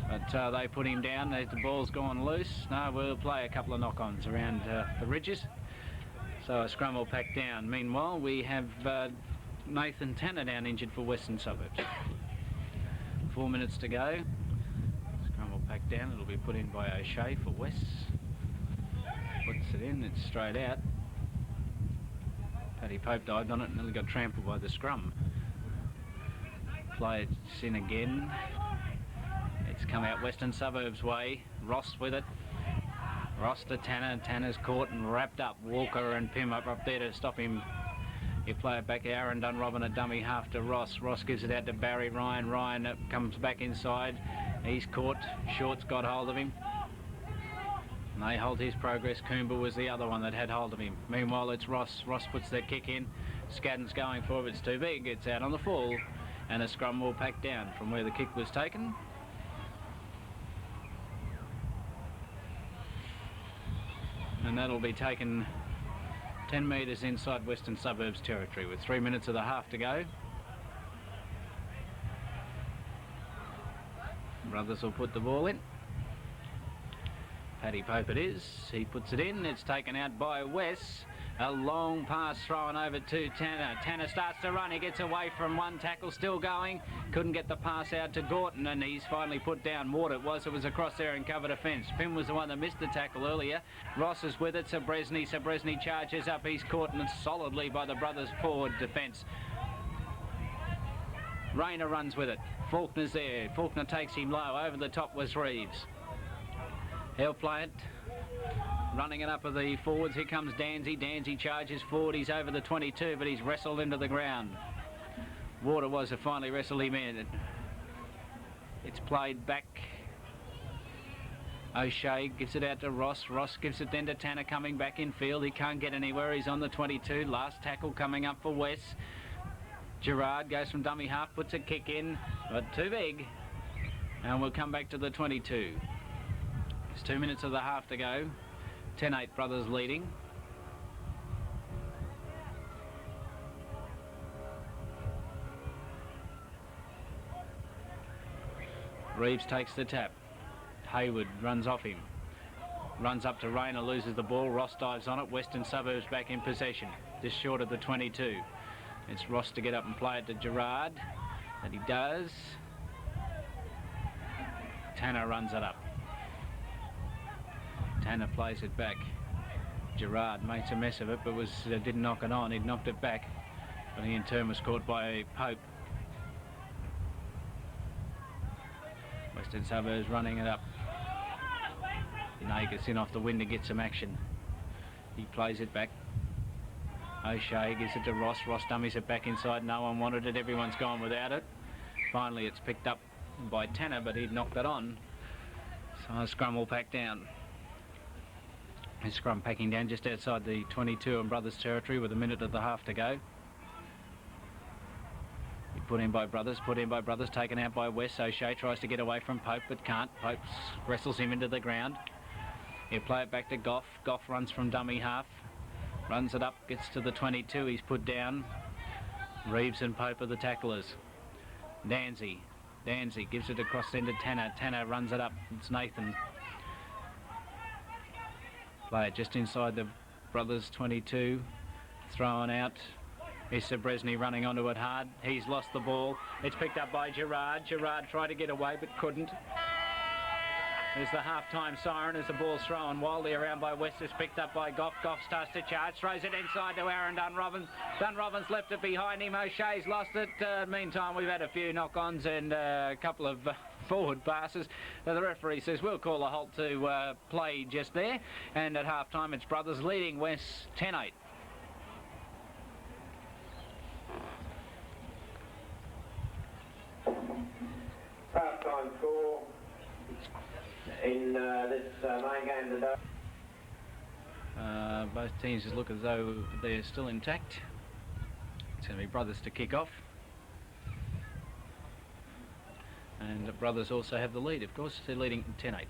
But they put him down. The ball's gone loose. No, we'll play a couple of knock-ons around the ridges. So a scrum will pack down. Meanwhile, we have Nathan Tanner down injured for Western Suburbs. 4 minutes to go. Scrum will pack down. It'll be put in by O'Shea for West. Puts it in. It's straight out. Paddy Pope dived on it and nearly got trampled by the scrum. Play it's in again. It's come out Western Suburbs way. Ross with it. Ross to Tanner. Tanner's caught and wrapped up. Walker and Pym up there to stop him. You play it back. Aaron Dunrobin a dummy half to Ross. Ross gives it out to Barry Ryan. Ryan comes back inside. He's caught. Short's got hold of him. And they hold his progress. Coomber was the other one that had hold of him. Meanwhile, it's Ross. Ross puts the kick in. Scadden's going for it. It's too big. It's out on the full. And a scrum will pack down from where the kick was taken. And that'll be taken 10 metres inside Western Suburbs territory with 3 minutes of the half to go. Brothers will put the ball in. Paddy Pope it is. He puts it in. It's taken out by West. A long pass thrown over to Tanner. Tanner starts to run. He gets away from one tackle, still going. Couldn't get the pass out to Gorton, and he's finally put down. Ward it was across there and covered a fence. Pym was the one that missed the tackle earlier. Ross is with it. Sabresny charges up. He's caught and solidly by the brothers' forward defence. Rayner runs with it. Faulkner's there. Faulkner takes him low. Over the top was Reeves. He'll play it. Running it up of the forwards. Here comes Danzy. Danzy charges forward. He's over the 22, but he's wrestled into the ground. Water was to finally wrestle him in. It's played back. O'Shea gives it out to Ross. Ross gives it then to Tanner coming back in field. He can't get anywhere. He's on the 22. Last tackle coming up for West. Gerard goes from dummy half, puts a kick in, but too big. And we'll come back to the 22. It's 2 minutes of the half to go. 10-8 brothers leading. Reeves takes the tap. Hayward runs off him. Runs up to Rayner, loses the ball. Ross dives on it. Western Suburbs back in possession. Just short of the 22. It's Ross to get up and play it to Gerard. And he does. Tanner runs it up. Tanner plays it back. Gerard makes a mess of it, but didn't knock it on. He'd knocked it back, but he in turn was caught by Pope. Western Suburbs running it up. Nay gets in off the wind to get some action. He plays it back. O'Shea gives it to Ross. Ross dummies it back inside. No one wanted it. Everyone's gone without it. Finally, it's picked up by Tanner, but he'd knocked it on. So scrum will pack down. His scrum packing down just outside the 22 and Brothers territory with a minute of the half to go. Put in by Brothers, taken out by West. O'Shea tries to get away from Pope, but can't. Pope wrestles him into the ground. He'll play it back to Goff. Goff runs from dummy half. Runs it up, gets to the 22. He's put down. Reeves and Pope are the tacklers. Danzy gives it across into Tanner. Tanner runs it up. It's Nathan. Play it just inside the Brothers 22. Thrown out. Is Sabresny running onto it hard. He's lost the ball. It's picked up by Gerard. Gerard tried to get away but couldn't. There's the half-time siren as the ball's thrown wildly around by West. It's picked up by Goff. Goff starts to charge. Throws it inside to Aaron Dunrobin. Dunrobin's left it behind him. O'Shea's lost it. Meantime, we've had a few knock-ons and a couple of forward passes. The referee says we'll call a halt to play just there. And at half-time, it's Brothers leading West 10-8. Half-time score in this main game today. Both teams just look as though they're still intact. It's going to be Brothers to kick off. And the Brothers also have the lead, of course. They're leading 10-8.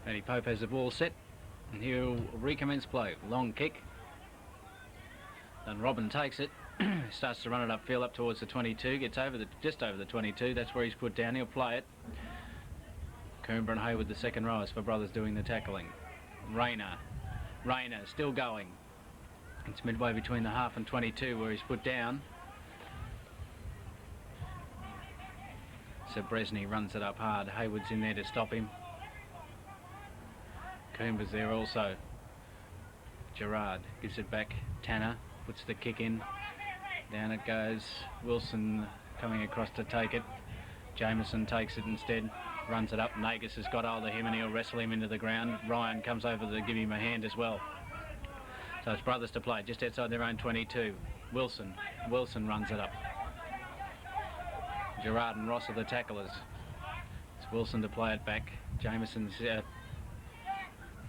Paddy Pope has the ball set and he'll recommence play. Long kick, And Robin takes it, starts to run it upfield up towards the 22, gets just over the 22, that's where he's put down, he'll play it. Coomber and Hayward, the second rowers for Brothers, doing the tackling. Rayner still going. It's midway between the half and 22 where he's put down. So Bresney runs it up hard. Hayward's in there to stop him. Coomber's there also. Gerard gives it back. Tanner puts the kick in. Down it goes. Wilson coming across to take it. Jameson takes it instead. Runs it up. Nagus has got hold of him and he'll wrestle him into the ground. Ryan comes over to give him a hand as well. So it's Brothers to play just outside their own 22. Wilson runs it up. Gerard and Ross are the tacklers. It's Wilson to play it back. Jameson's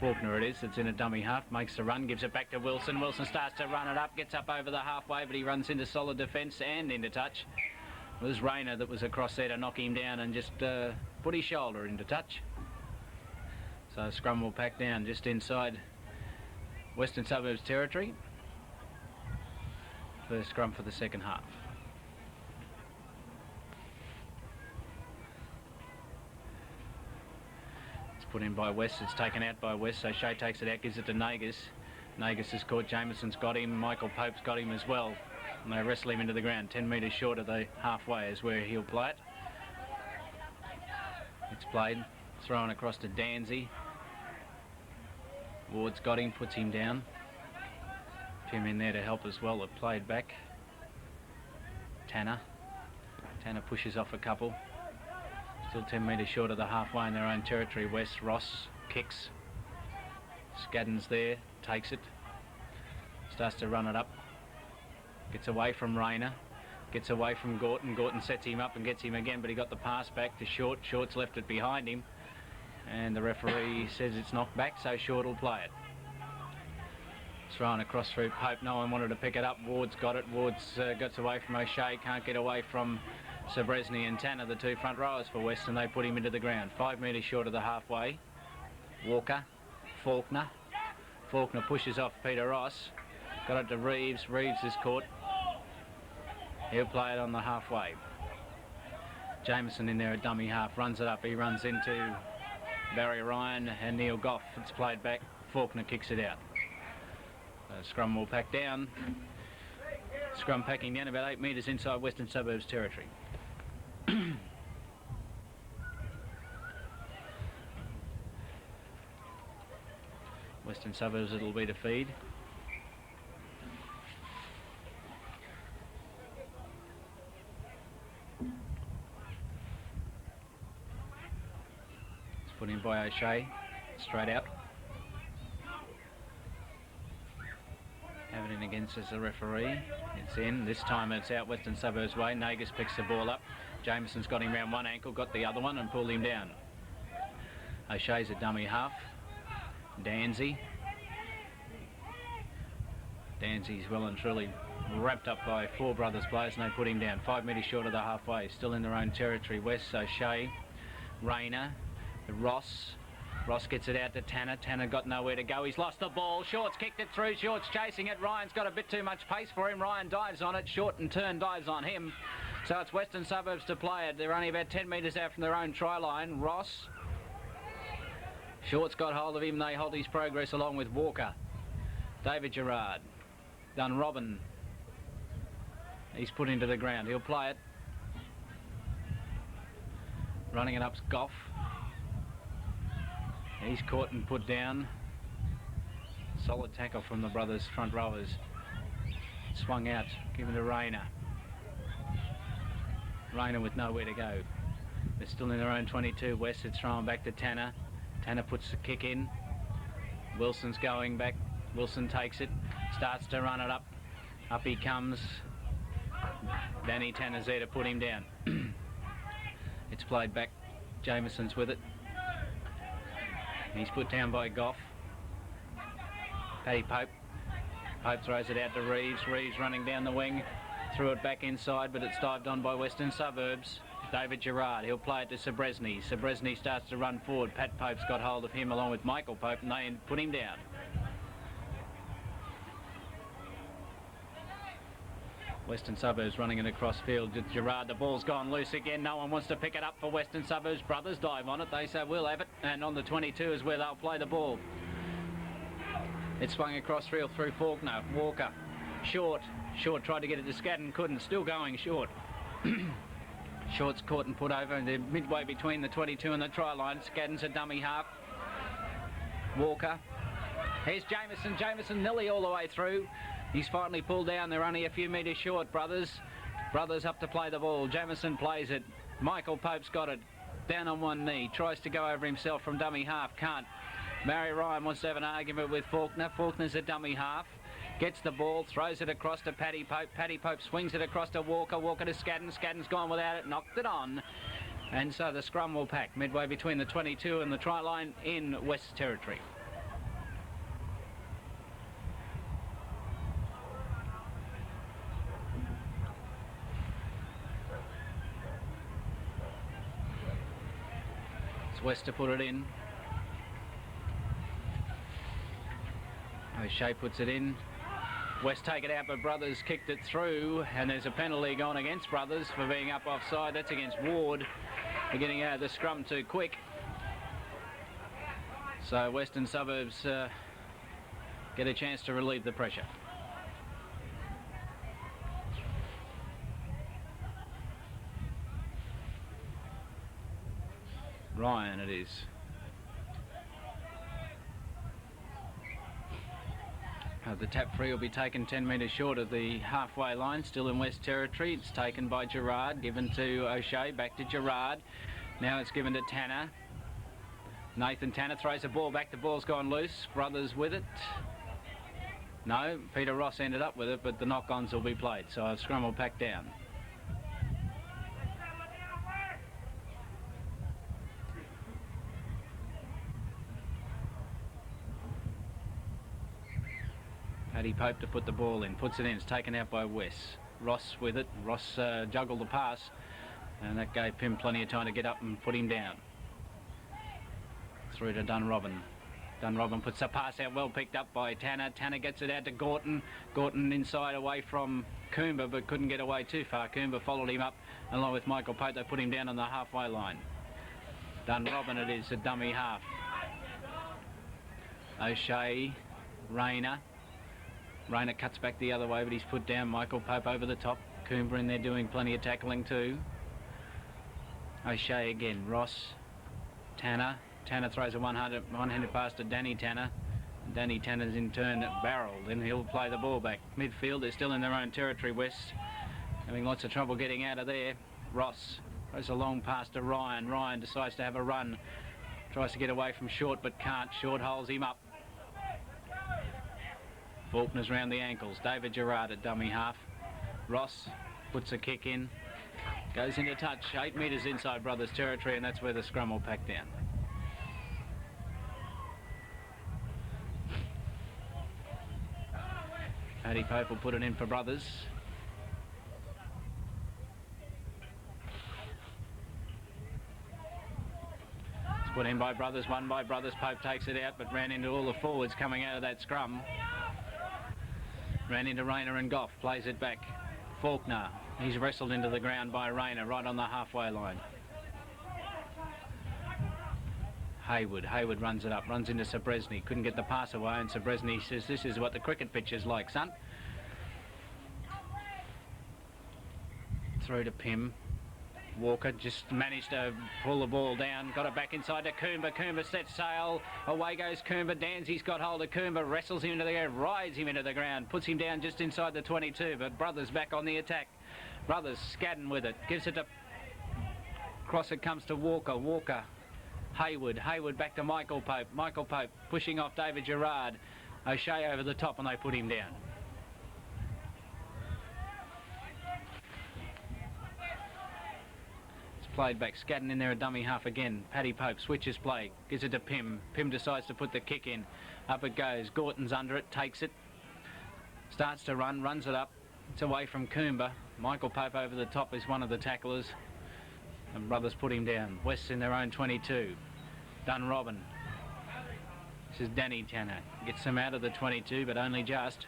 Faulkner it is. It's in a dummy half. Makes the run. Gives it back to Wilson. Wilson starts to run it up. Gets up over the halfway, but he runs into solid defence and into touch. It was Rayner that was across there to knock him down and just put his shoulder into touch. So scrum will pack down just inside Western Suburbs territory. First scrum for the second half. It's put in by West. It's taken out by West. So Shea takes it out, gives it to Nagus. Nagus has caught. Jameson's got him. Michael Pope's got him as well. And they wrestle him into the ground. 10 metres short of the halfway is where he'll play it. It's played. Thrown across to Danzy. Ward's got him, puts him down. Tim in there to help as well. It played back. Tanner pushes off a couple. Still 10 metres short of the halfway in their own territory. West. Ross kicks. Scaddon's there, takes it. Starts to run it up. Gets away from Rayner. Gets away from Gorton. Gorton sets him up and gets him again, but he got the pass back to Short. Short's left it behind him. And the referee says it's knocked back, so Short will play it. Thrown across through Pope. No one wanted to pick it up. Ward's got it. Ward's gets away from O'Shea. Can't get away from Sir Bresney and Tanner, the two front rowers for Western. They put him into the ground. 5 metres short of the halfway. Walker. Faulkner. Faulkner pushes off Peter Ross. Got it to Reeves. Reeves is caught. He'll play it on the halfway. Jameson in there at dummy half. Runs it up. He runs into Barry Ryan and Neil Goff. It's played back. Faulkner kicks it out. Scrum will pack down. Scrum packing down about 8 metres inside Western Suburbs territory. Western Suburbs it'll be to feed. It's put in by O'Shea. Straight out. Have it in against as the referee. It's in. This time it's out Western Suburbs way. Nagus picks the ball up. Jameson's got him round one ankle, got the other one and pulled him down. O'Shea's a dummy half. Danzy. Danzy's well and truly wrapped up by four Brothers players and they put him down. 5 metres short of the halfway. Still in their own territory. West, O'Shea, Rayner, Ross. Ross gets it out to Tanner. Tanner got nowhere to go. He's lost the ball. Short's kicked it through. Short's chasing it. Ryan's got a bit too much pace for him. Ryan dives on it. Short in turn dives on him. So it's Western Suburbs to play it. They're only about 10 metres out from their own try line. Ross. Short's got hold of him. They hold his progress along with Walker. David Gerard. Dunrobin. He's put into the ground. He'll play it. Running it up's Goff. He's caught and put down. Solid tackle from the Brothers front rowers. Swung out, given to Rayner. Rayner with nowhere to go. They're still in their own 22. West, it's thrown back to Tanner. Tanner puts the kick in. Wilson's going back. Wilson takes it, starts to run it up. Up he comes. Danny Tanner's there to put him down. It's played back. Jameson's with it. He's put down by Goff. Paddy Pope. Pope throws it out to Reeves. Reeves running down the wing. Threw it back inside, but it's dived on by Western Suburbs. David Gerard. He'll play it to Sir Bresney. Sir Bresney starts to run forward. Pat Pope's got hold of him along with Michael Pope, and they put him down. Western Suburbs running it across field. Gerard, the ball's gone loose again. No one wants to pick it up for Western Suburbs. Brothers dive on it. They say we'll have it. And on the 22 is where they'll play the ball. It swung across field through Faulkner. Walker. Short. Short tried to get it to Scadden. Couldn't. Still going Short. Short's caught and put over. And they're midway between the 22 and the try line. Scadden's a dummy half. Walker. Here's Jameson. Jameson nearly all the way through. He's finally pulled down. They're only a few metres short, Brothers. Brothers up to play the ball. Jameson plays it. Michael Pope's got it. Down on one knee. Tries to go over himself from dummy half. Can't. Barry Ryan wants to have an argument with Faulkner. Faulkner's a dummy half. Gets the ball. Throws it across to Paddy Pope. Paddy Pope swings it across to Walker. Walker to Scadden. Scadden's gone without it. Knocked it on. And so the scrum will pack midway between the 22 and the try line in West Territory. West to put it in. O'Shea puts it in. West take it out, but Brothers kicked it through, and there's a penalty gone against Brothers for being up offside. That's against Ward for getting out of the scrum too quick. So Western Suburbs get a chance to relieve the pressure. Ryan it is. The tap free will be taken 10 metres short of the halfway line, still in West Territory. It's taken by Gerard, given to O'Shea, back to Gerard. Now it's given to Tanner. Nathan Tanner throws the ball back, the ball's gone loose. Brothers with it. No, Peter Ross ended up with it, but the knock-ons will be played, so a scrum will pack down. Paddy Pope to put the ball in, puts it in, it's taken out by West. Ross with it, Ross juggled the pass, and that gave Pym plenty of time to get up and put him down. Through to Dunrobin. Dunrobin puts the pass out, well picked up by Tanner. Tanner gets it out to Gorton. Gorton inside away from Coomber, but couldn't get away too far. Coomber followed him up, along with Michael Pope. They put him down on the halfway line. Dunrobin it is, a dummy half. O'Shea, Rayner. Rayner cuts back the other way, but he's put down. Michael Pope over the top. Coomber in there doing plenty of tackling too. O'Shea again. Ross. Tanner. Tanner throws a one-handed pass to Danny Tanner. Danny Tanner's in turn barreled, and he'll play the ball back. Midfield, they're still in their own territory, West. Having lots of trouble getting out of there. Ross throws a long pass to Ryan. Ryan decides to have a run. Tries to get away from Short, but can't. Short holds him up. Faulkner's round the ankles. David Gerard at dummy half. Ross puts a kick in. Goes into touch. 8 metres inside Brothers territory, and that's where the scrum will pack down. Paddy Pope will put it in for Brothers. It's put in by Brothers, won by Brothers. Pope takes it out, but ran into all the forwards coming out of that scrum. Ran into Rayner and Goff, plays it back. Faulkner, he's wrestled into the ground by Rayner, right on the halfway line. Hayward runs it up, runs into Sabresny, couldn't get the pass away, and Sabresny says, "This is what the cricket pitch is like, son." Through to Pym. Walker just managed to pull the ball down, got it back inside to Coomber. Coomber sets sail, away goes Coomber. Danzy's got hold of Coomber, wrestles him into the ground, rides him into the ground, puts him down just inside the 22, but Brothers back on the attack. Brothers, Scadden with it, gives it to... Cross it comes to Walker. Walker, Hayward back to Michael Pope. Michael Pope pushing off David Gerard. O'Shea over the top, and they put him down. Played back, Scadden in there, a dummy half again. Paddy Pope switches play, gives it to Pym. Pym decides to put the kick in. Up it goes. Gorton's under it, takes it. Starts to run, runs it up. It's away from Coomber. Michael Pope over the top is one of the tacklers. And Brothers put him down. West's in their own 22. Dunrobin. This is Danny Tanner. Gets them out of the 22, but only just.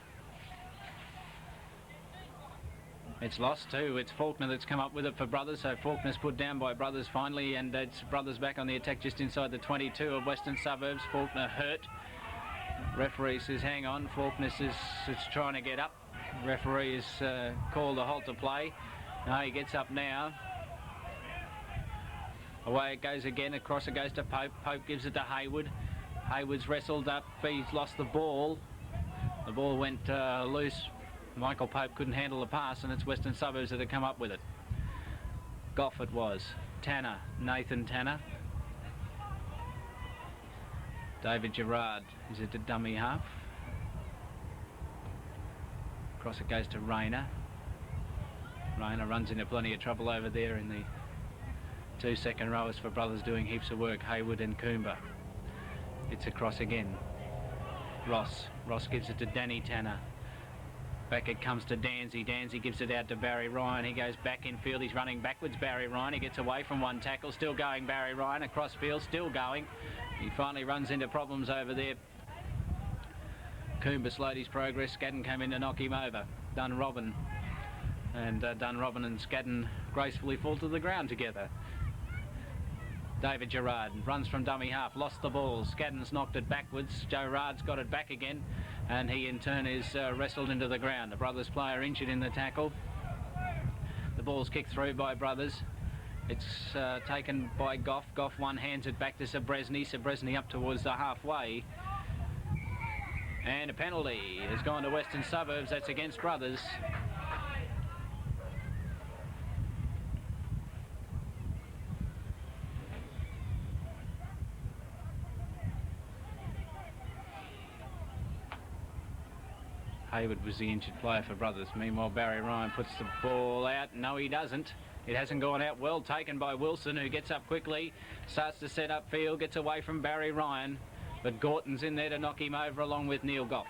It's lost too. It's Faulkner that's come up with it for Brothers, so Faulkner's put down by Brothers finally, and it's Brothers back on the attack just inside the 22 of Western Suburbs. Faulkner hurt. Referee says hang on. Faulkner says it's trying to get up. Referee has called a halt to play. No, he gets up now. Away it goes again. Across it goes to Pope. Pope gives it to Hayward. Hayward's wrestled up. He's lost the ball. The ball went loose. Michael Pope couldn't handle the pass, and it's Western Suburbs that have come up with it. Goff it was. Tanner. Nathan Tanner. David Gerard. Is it a dummy half? Across it goes to Rayner. Rayner runs into plenty of trouble over there in the 2 second rowers for Brothers doing heaps of work. Hayward and Coomber. It's across again. Ross. Ross gives it to Danny Tanner. Back it comes to Danzy. Danzy gives it out to Barry Ryan. He goes back in field. He's running backwards, Barry Ryan. He gets away from one tackle. Still going, Barry Ryan. Across field, still going. He finally runs into problems over there. Coomber slowed his progress. Scadden came in to knock him over. Dunrobin. And Dunrobin and Scadden gracefully fall to the ground together. David Gerard runs from dummy half, lost the ball. Scadden's knocked it backwards. Gerard's got it back again, and he in turn is wrestled into the ground. The Brothers player injured in the tackle. The ball's kicked through by Brothers. It's taken by Goff. Goff one hands it back to Sabresny. Sabresny up towards the halfway. And a penalty has gone to Western Suburbs. That's against Brothers. Hayward was the injured player for Brothers. Meanwhile, Barry Ryan puts the ball out. No, he doesn't. It hasn't gone out. Well taken by Wilson, who gets up quickly, starts to set up field, gets away from Barry Ryan, but Gorton's in there to knock him over along with Neil Goff.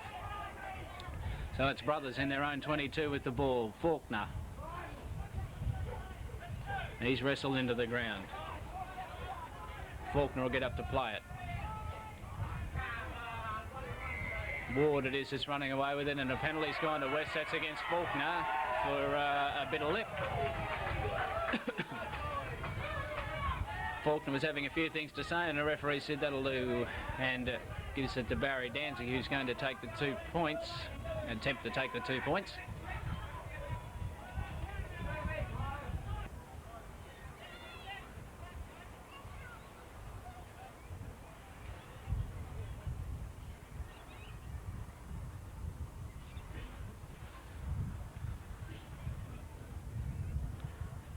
So it's Brothers in their own 22 with the ball. Faulkner. He's wrestled into the ground. Faulkner will get up to play it. Ward it is just running away with it, and a penalty's gone to West. That's against Faulkner for a bit of lip. Faulkner was having a few things to say, and the referee said that'll do, and gives it to Barry Danzy, who's going to take the 2 points, attempt to take the 2 points.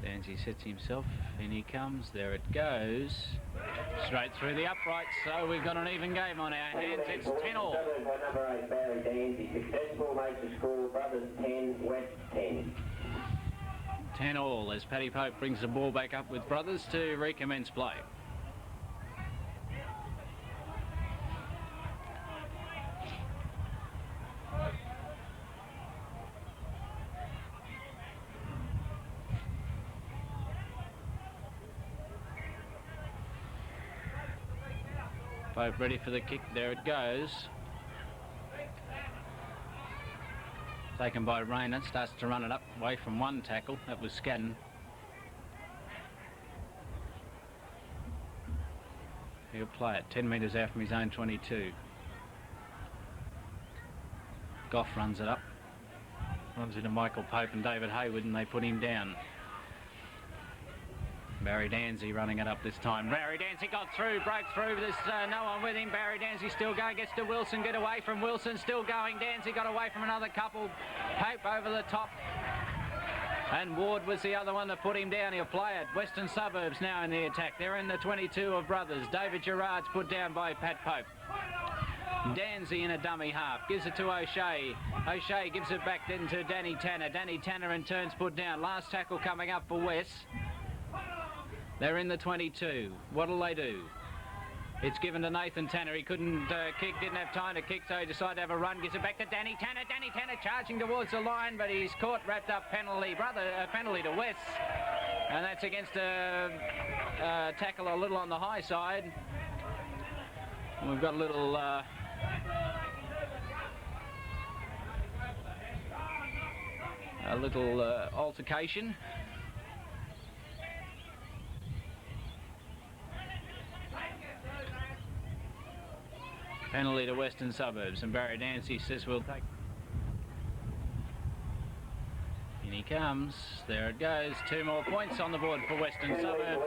Danzy sets himself, in he comes, there it goes, straight through the uprights, so we've got an even game on our hands. It's 10 all. Number 8, Barry Danzy, successful, makes the score, Brothers 10, West 10. 10 all as Paddy Pope brings the ball back up with Brothers to recommence play. Pope ready for the kick, there it goes. Taken by Rayner, starts to run it up away from one tackle, that was Scadden. He'll play it 10 metres out from his own 22. Goff runs it up, runs into Michael Pope and David Hayward, and they put him down. Barry Danzy running it up this time. Barry Danzy got through, broke through. There's no one with him. Barry Danzy still going, gets to Wilson, get away from Wilson, still going. Danzy got away from another couple. Pope over the top. And Ward was the other one that put him down. He'll play it. Western Suburbs now in the attack. They're in the 22 of Brothers. David Gerard's put down by Pat Pope. Danzy in a dummy half. Gives it to O'Shea. O'Shea gives it back then to Danny Tanner. Danny Tanner in turns put down. Last tackle coming up for West. They're in the 22. What'll they do? It's given to Nathan Tanner. He couldn't kick, didn't have time to kick, so he decided to have a run. Gives it back to Danny Tanner. Danny Tanner charging towards the line, but he's caught, wrapped up, penalty to West. And that's against a tackle a little on the high side. We've got a little altercation. Penalty to Western Suburbs, and Barry Dancy says we'll take. In he comes. There it goes. 2 more points on the board for Western Suburbs.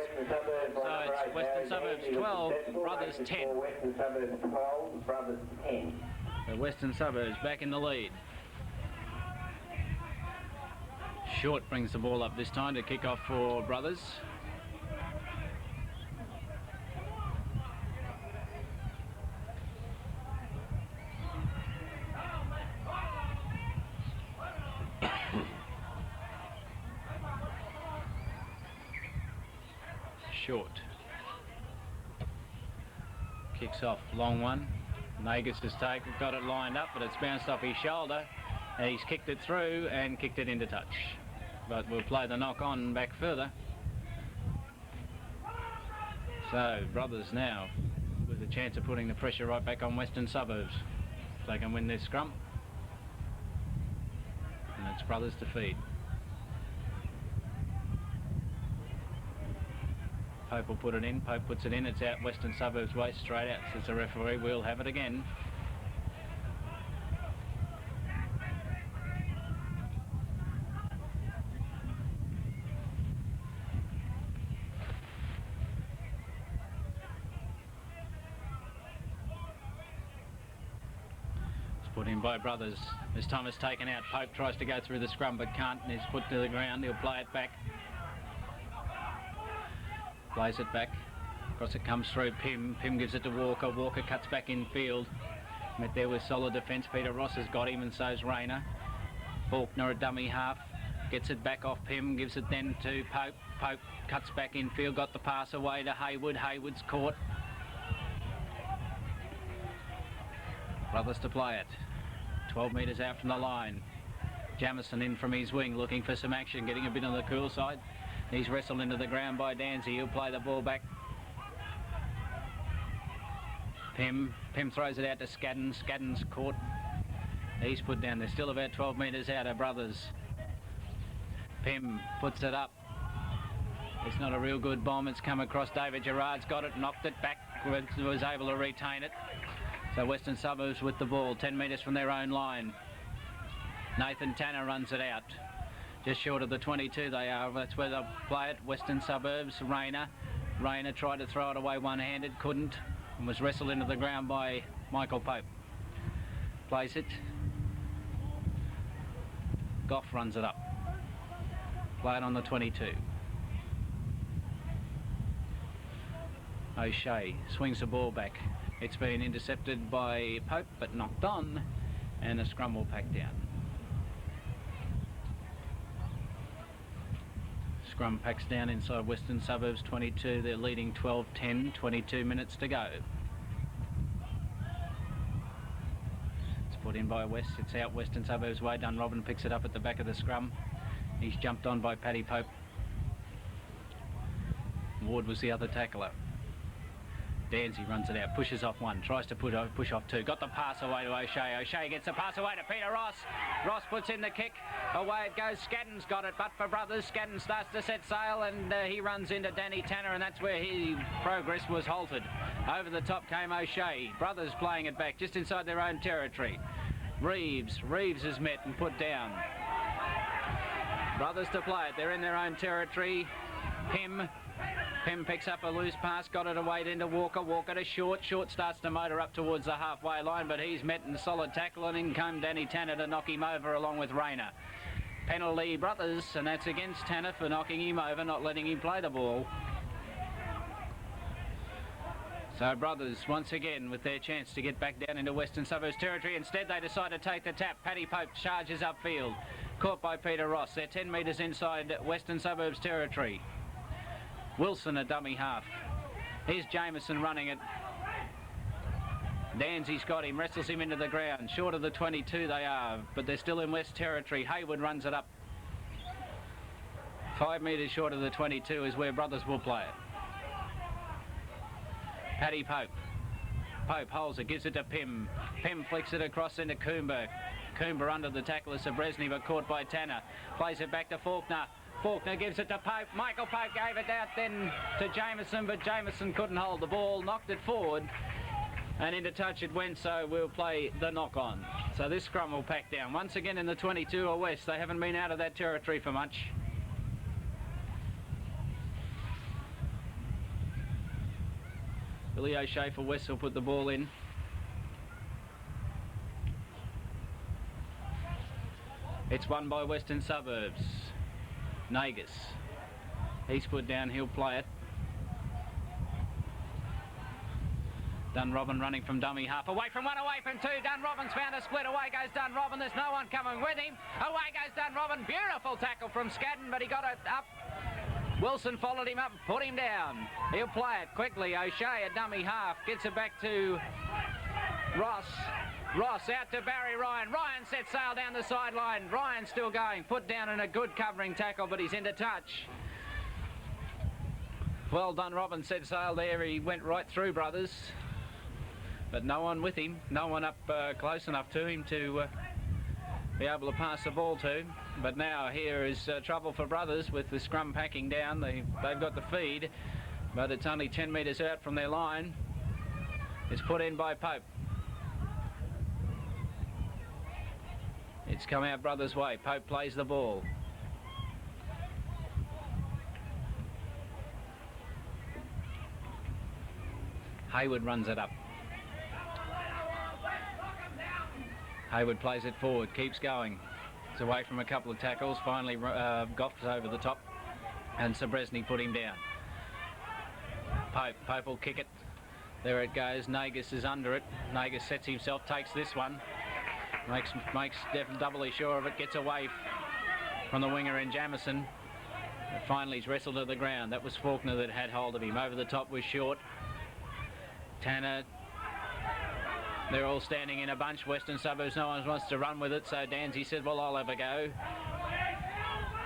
So it's Western Suburbs 12, Brothers 10. Western Suburbs 12, Brothers 10. So Western Suburbs back in the lead. Short brings the ball up this time to kick off for Brothers. Short. Kicks off, long one. Nagus has got it lined up, but it's bounced off his shoulder. And he's kicked it through and kicked it into touch. But we'll play the knock on back further. So Brothers now with a chance of putting the pressure right back on Western Suburbs. If they can win this scrum. And it's Brothers to feed. Pope will put it in. Pope puts it in. It's out Western Suburbs way, straight out, says the referee. We'll have it again. It's put in by Brothers. This time it's taken out. Pope tries to go through the scrum but can't, and he's put to the ground. He'll play it back. Plays it back. Across it comes through Pym. Pym gives it to Walker. Walker cuts back in field. Met there with solid defence. Peter Ross has got him, and so's Rayner. Faulkner a dummy half. Gets it back off Pym. Gives it then to Pope. Pope cuts back in field. Got the pass away to Hayward. Hayward's caught. Brothers to play it. 12 metres out from the line. Jamison in from his wing, looking for some action. Getting a bit on the cool side. He's wrestled into the ground by Danzy. He'll play the ball back. Pym throws it out to Scadden. Scadden's caught. He's put down. They're still about 12 metres out of Brothers. Pym puts it up. It's not a real good bomb. It's come across. David Gerard's got it, knocked it back, was able to retain it. So Western Suburbs with the ball, 10 metres from their own line. Nathan Tanner runs it out. Just short of the 22 they are. That's where they'll play it. Western Suburbs, Rayner. Rayner tried to throw it away one-handed, couldn't, and was wrestled into the ground by Michael Pope. Plays it. Goff runs it up. Play it on the 22. O'Shea swings the ball back. It's been intercepted by Pope, but knocked on, and a scrum will pack down. Scrum packs down inside Western Suburbs 22. They're leading 12-10, 22 minutes to go. It's put in by West. It's out Western Suburbs way. Dunrobin picks it up at the back of the scrum. He's jumped on by Paddy Pope. Ward was the other tackler. Danzy runs it out, pushes off one, tries to push off two. Got the pass away to O'Shea. O'Shea gets the pass away to Peter Ross. Ross puts in the kick. Away it goes. Scadden's got it, but for Brothers, Scadden starts to set sail, and he runs into Danny Tanner, and that's where his progress was halted. Over the top came O'Shea. Brothers playing it back just inside their own territory. Reeves is met and put down. Brothers to play it. They're in their own territory. Pym picks up a loose pass, got it away into Walker. Walker to Short. Short starts to motor up towards the halfway line, but he's met in solid tackle, and in came Danny Tanner to knock him over along with Rayner. Penalty Brothers, and that's against Tanner for knocking him over, not letting him play the ball. So Brothers, once again, with their chance to get back down into Western Suburbs territory. Instead, they decide to take the tap. Paddy Pope charges upfield. Caught by Peter Ross. They're 10 metres inside Western Suburbs territory. Wilson a dummy half. Here's Jamieson running it. Danzy's got him, wrestles him into the ground. Short of the 22 they are, but they're still in West territory. Hayward runs it up. 5 metres short of the 22 is where Brothers will play it. Paddy Pope. Pope holds it, gives it to Pym. Pym flicks it across into Coomber. Coomber under the tackle of Sabresny, but caught by Tanner. Plays it back to Faulkner. Faulkner gives it to Pope. Michael Pope gave it out then to Jameson, but Jameson couldn't hold the ball, knocked it forward, and into touch it went, so we'll play the knock-on. So this scrum will pack down. Once again in the 22 or West, they haven't been out of that territory for much. Billy O'Shea for West will put the ball in. It's won by Western Suburbs. Nagus. He's put down, he'll play it. Dunrobin running from dummy half. Away from one, away from two. Dunrobin's found a split. Away goes Dunrobin. There's no one coming with him. Away goes Dunrobin. Beautiful tackle from Scadden, but he got it up. Wilson followed him up, put him down. He'll play it quickly. O'Shea, a dummy half, gets it back to Ross. Ross out to Barry Ryan. Ryan sets sail down the sideline. Ryan still going. Put down in a good covering tackle, but he's into touch. Well done, Robin set sail there. He went right through, brothers. But no one with him. No one up close enough to him to be able to pass the ball to. But now here is trouble for brothers with the scrum packing down. They've got the feed, but it's only 10 metres out from their line. It's put in by Pope. It's come out brothers' way. Pope plays the ball. Hayward runs it up. Hayward plays it forward, keeps going. It's away from a couple of tackles. Finally, Goff's over the top, and Sabresny put him down. Pope will kick it. There it goes. Nagus is under it. Nagus sets himself, takes this one. Makes doubly sure of it. Gets away from the winger in Jamison. And finally, he's wrestled to the ground. That was Faulkner that had hold of him. Over the top was Short. Tanner. They're all standing in a bunch. Western Suburbs, no one wants to run with it, so Danzy said, well, I'll have a go.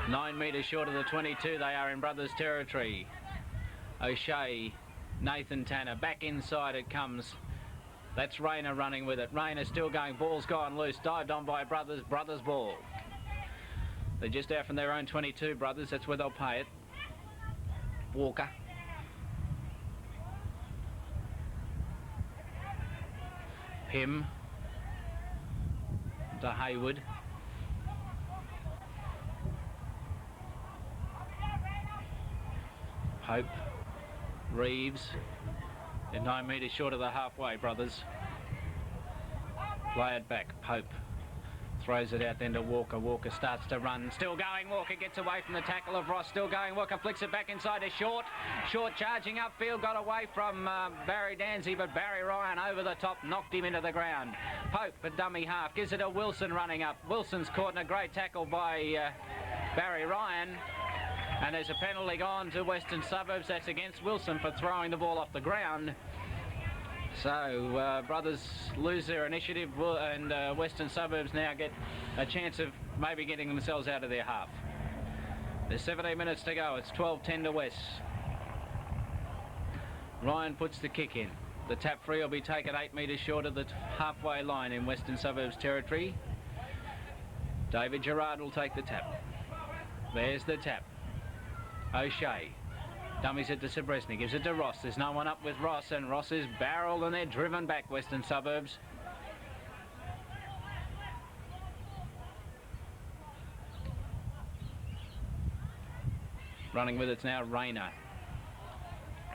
9 metres short of the 22, they are in brothers' territory. O'Shea, Nathan Tanner, back inside it comes. That's Rayner running with it. Rayner still going, ball's gone loose, dived on by brothers ball. They're just out from their own 22, brothers, that's where they'll pay it. Walker. Pym to Hayward. Pope. Reeves. They're 9 metres short of the halfway, brothers. Play it back. Pope throws it out then to Walker. Walker starts to run. Still going. Walker gets away from the tackle of Ross. Still going. Walker flicks it back inside to Short. Short charging upfield. Got away from Barry Danzy, but Barry Ryan over the top knocked him into the ground. Pope, a dummy half, gives it to Wilson running up. Wilson's caught in a great tackle by Barry Ryan. And there's a penalty gone to Western Suburbs. That's against Wilson for throwing the ball off the ground. So brothers lose their initiative, and Western Suburbs now get a chance of maybe getting themselves out of their half. There's 17 minutes to go. It's 12-10 to West. Ryan puts the kick in. The tap free will be taken 8 metres short of the halfway line in Western Suburbs territory. David Gerard will take the tap. There's the tap. O'Shea. Dummies it to Sabresny, gives it to Ross. There's no one up with Ross, and Ross is barreled and they're driven back, Western Suburbs. Running with it's now Rayner.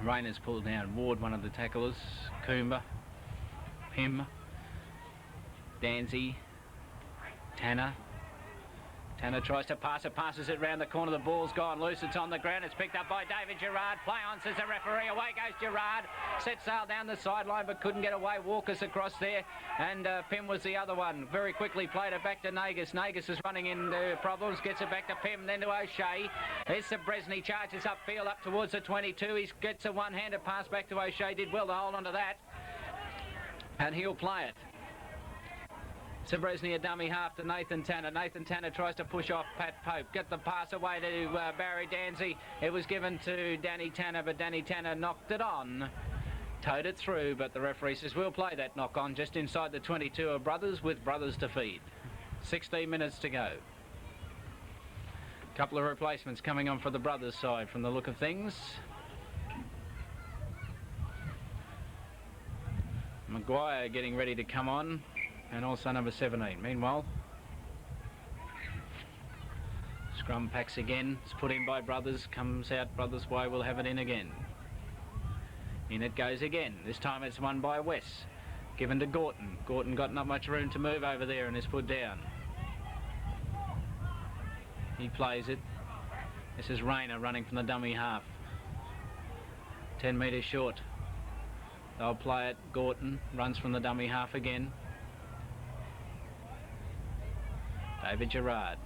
Rayner's pulled down. Ward, one of the tacklers. Coomber. Pym. Danzy. Tanner. Tanner tries to pass it, passes it round the corner, the ball's gone loose, it's on the ground, it's picked up by David Gerard. Play on, says the referee, away goes Gerard. Set sail down the sideline but couldn't get away. Walker's across there, and Pym was the other one. Very quickly played it back to Nagus. Nagus is running into problems, gets it back to Pym, then to O'Shea. There's Sabresny, charges upfield up towards the 22. He gets a one-handed pass back to O'Shea, did well to hold on to that. And he'll play it. Sabresny a dummy half to Nathan Tanner. Nathan Tanner tries to push off Pat Pope. Get the pass away to Barry Danzy. It was given to Danny Tanner, but Danny Tanner knocked it on. Towed it through, but the referee says we'll play that knock on just inside the 22 of Brothers with Brothers to feed. 16 minutes to go. Couple of replacements coming on for the Brothers side from the look of things. Maguire getting ready to come on, and also number 17. Meanwhile, scrum packs again. It's put in by Brothers, comes out Brothers' way, will have it in again. In it goes again. This time it's won by Wes. Given to Gorton. Gorton got not much room to move over there and is put down. He plays it. This is Rayner running from the dummy half. 10 metres short. They'll play it. Gorton runs from the dummy half again. David Gerard.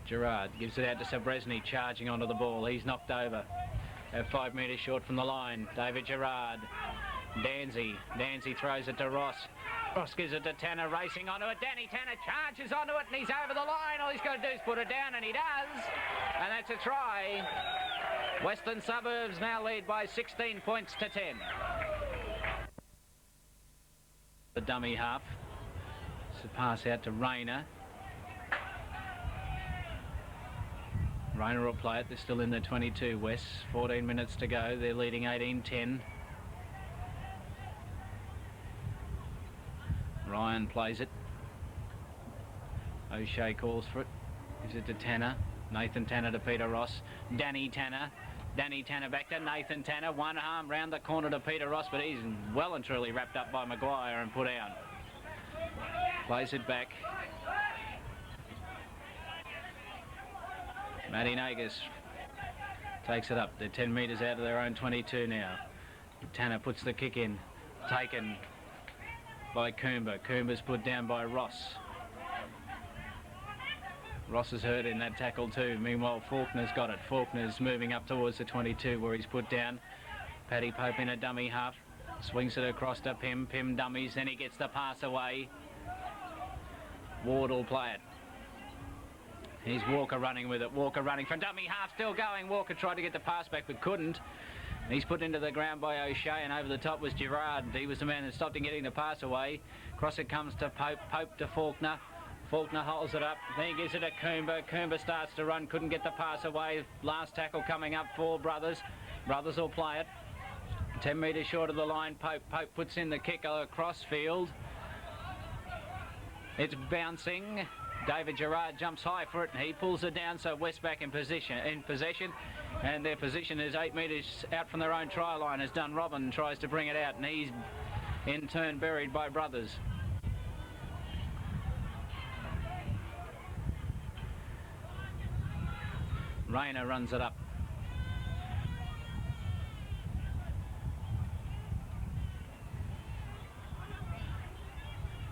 Gerard gives it out to Sabresny, charging onto the ball. He's knocked over. 5 metres short from the line. David Gerard. Danzy throws it to Ross. Ross gives it to Tanner, racing onto it. Danny Tanner charges onto it and he's over the line. All he's got to do is put it down, and he does. And that's a try. Western Suburbs now lead by 16 points to 10. The dummy half. It's a pass out to Rayner. Rayner will play it. They're still in the 22 West. 14 minutes to go. They're leading 18-10. Ryan plays it. O'Shea calls for it. Gives it to Tanner. Nathan Tanner to Peter Ross. Danny Tanner. Danny Tanner back to Nathan Tanner. One arm round the corner to Peter Ross, but he's well and truly wrapped up by Maguire and put out. Plays it back. Matty Nagus takes it up. They're 10 metres out of their own 22 now. Tanner puts the kick in. Taken by Coomber. Coomber's put down by Ross. Ross is hurt in that tackle too. Meanwhile, Faulkner's got it. Faulkner's moving up towards the 22 where he's put down. Paddy Pope in a dummy half. Swings it across to Pym. Pym dummies. Then he gets the pass away. Ward will play it. He's Walker running with it. Walker running from dummy half, still going. Walker tried to get the pass back but couldn't. He's put into the ground by O'Shea, and over the top was Gerard. He was the man that stopped him getting the pass away. Cross it comes to Pope. Pope to Faulkner. Faulkner holds it up. Then he gives it to Coomber. Coomber starts to run. Couldn't get the pass away. Last tackle coming up for Brothers. Brothers will play it. 10 metres short of the line. Pope. Pope puts in the kick across field. It's bouncing. David Gerard jumps high for it and he pulls it down, so West back in possession, and their position is 8 metres out from their own try line as Dunrobin tries to bring it out, and he's in turn buried by Brothers. Rayner runs it up.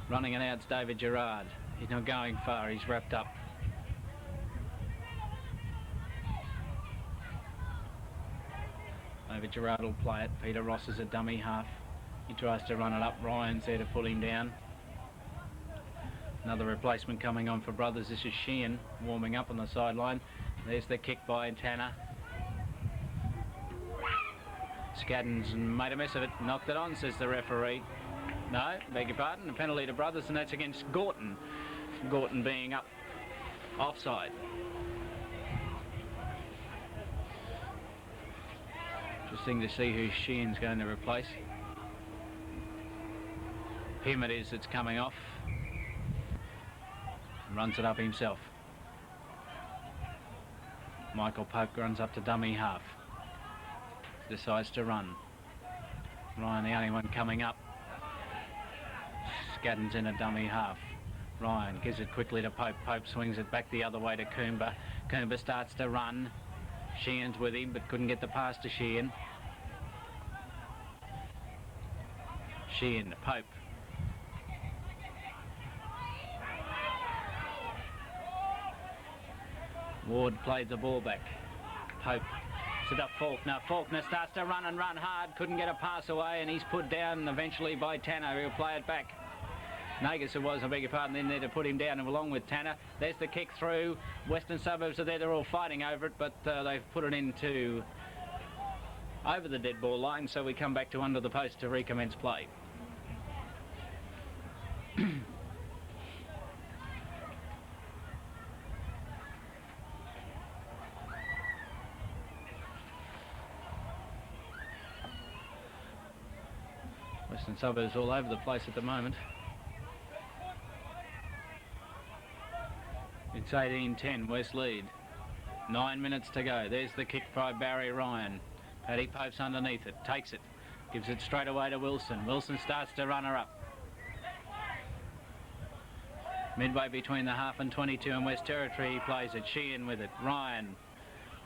Running it out's David Gerard. He's not going far, he's wrapped up. David Gerard will play it. Peter Ross is a dummy half. He tries to run it up. Ryan's there to pull him down. Another replacement coming on for Brothers. This is Sheehan warming up on the sideline. There's the kick by Tanner. Scaddon's made a mess of it. Knocked it on, says the referee. No, beg your pardon. A penalty to Brothers, and that's against Gorton. Gorton being up offside. Interesting to see who Sheehan's going to replace. Him it is that's coming off. Runs it up himself. Michael Pope runs up to dummy half. Decides to run. Ryan the only one coming up. Scaddon's in a dummy half. Ryan gives it quickly to Pope. Pope swings it back the other way to Coomber. Coomber starts to run. Sheehan's with him but couldn't get the pass to Sheehan. Sheehan to Pope. Ward played the ball back. Pope set up Faulkner. Faulkner starts to run and run hard. Couldn't get a pass away, and he's put down eventually by Tanner. He'll play it back. Nagus, who was, I beg your pardon, in there to put him down, and along with Tanner. There's the kick through. Western Suburbs are there. They're all fighting over it, but they've put it into over the dead ball line, so we come back to under the post to recommence play. Western Suburbs all over the place at the moment. It's 18-10, West lead. 9 minutes to go. There's the kick by Barry Ryan. Paddy Pope's underneath it, takes it, gives it straight away to Wilson. Wilson starts to run her up. Midway between the half and 22 and West Territory, he plays it. Sheehan with it. Ryan,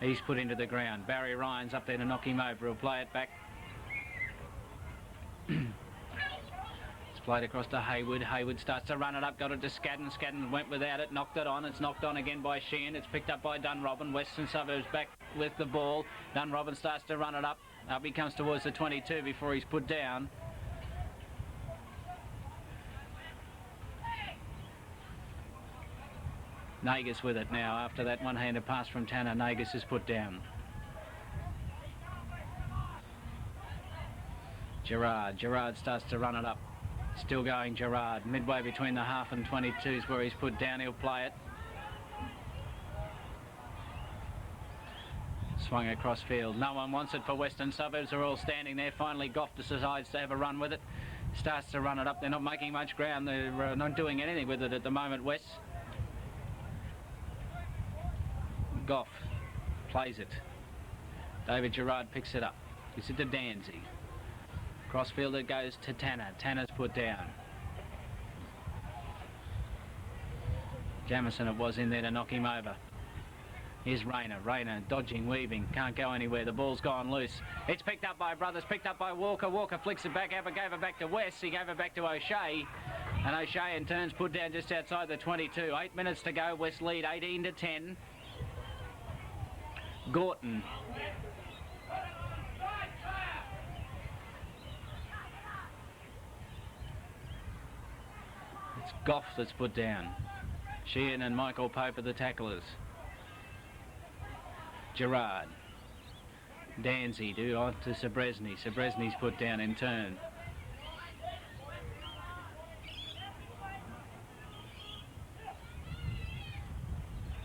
he's put into the ground. Barry Ryan's up there to knock him over. He'll play it back. It's played across to Hayward. Hayward starts to run it up, got it to Scadden. Scadden went without it, knocked it on. It's knocked on again by Sheehan. It's picked up by Dunrobin. Western Suburbs back with the ball. Dunrobin starts to run it up. Up he comes towards the 22 before he's put down. Nagus with it now. After that one-handed pass from Tanner, Nagus is put down. Gerard starts to run it up. Still going Gerard. Midway between the half and 22 is where he's put down. He'll play it. Swung across field. No one wants it for Western Suburbs. They're all standing there. Finally Goff decides to have a run with it. Starts to run it up. They're not making much ground. They're not doing anything with it at the moment, West. Goff plays it. David Gerard picks it up. Gives it to Danzy. Crossfield it goes to Tanner. Tanner's put down. Jamison it was in there to knock him over. Here's Rayner. Rayner dodging, weaving. Can't go anywhere. The ball's gone loose. It's picked up by Brothers. Picked up by Walker. Walker flicks it back. Gave it back to West. He gave it back to O'Shea. And O'Shea in turns put down just outside the 22. 8 minutes to go. West lead 18-10. Gorton. It's Goff that's put down. Sheehan and Michael Pope are the tacklers. Gerard. Danzy on to Sabresny. Sabresny's put down in turn.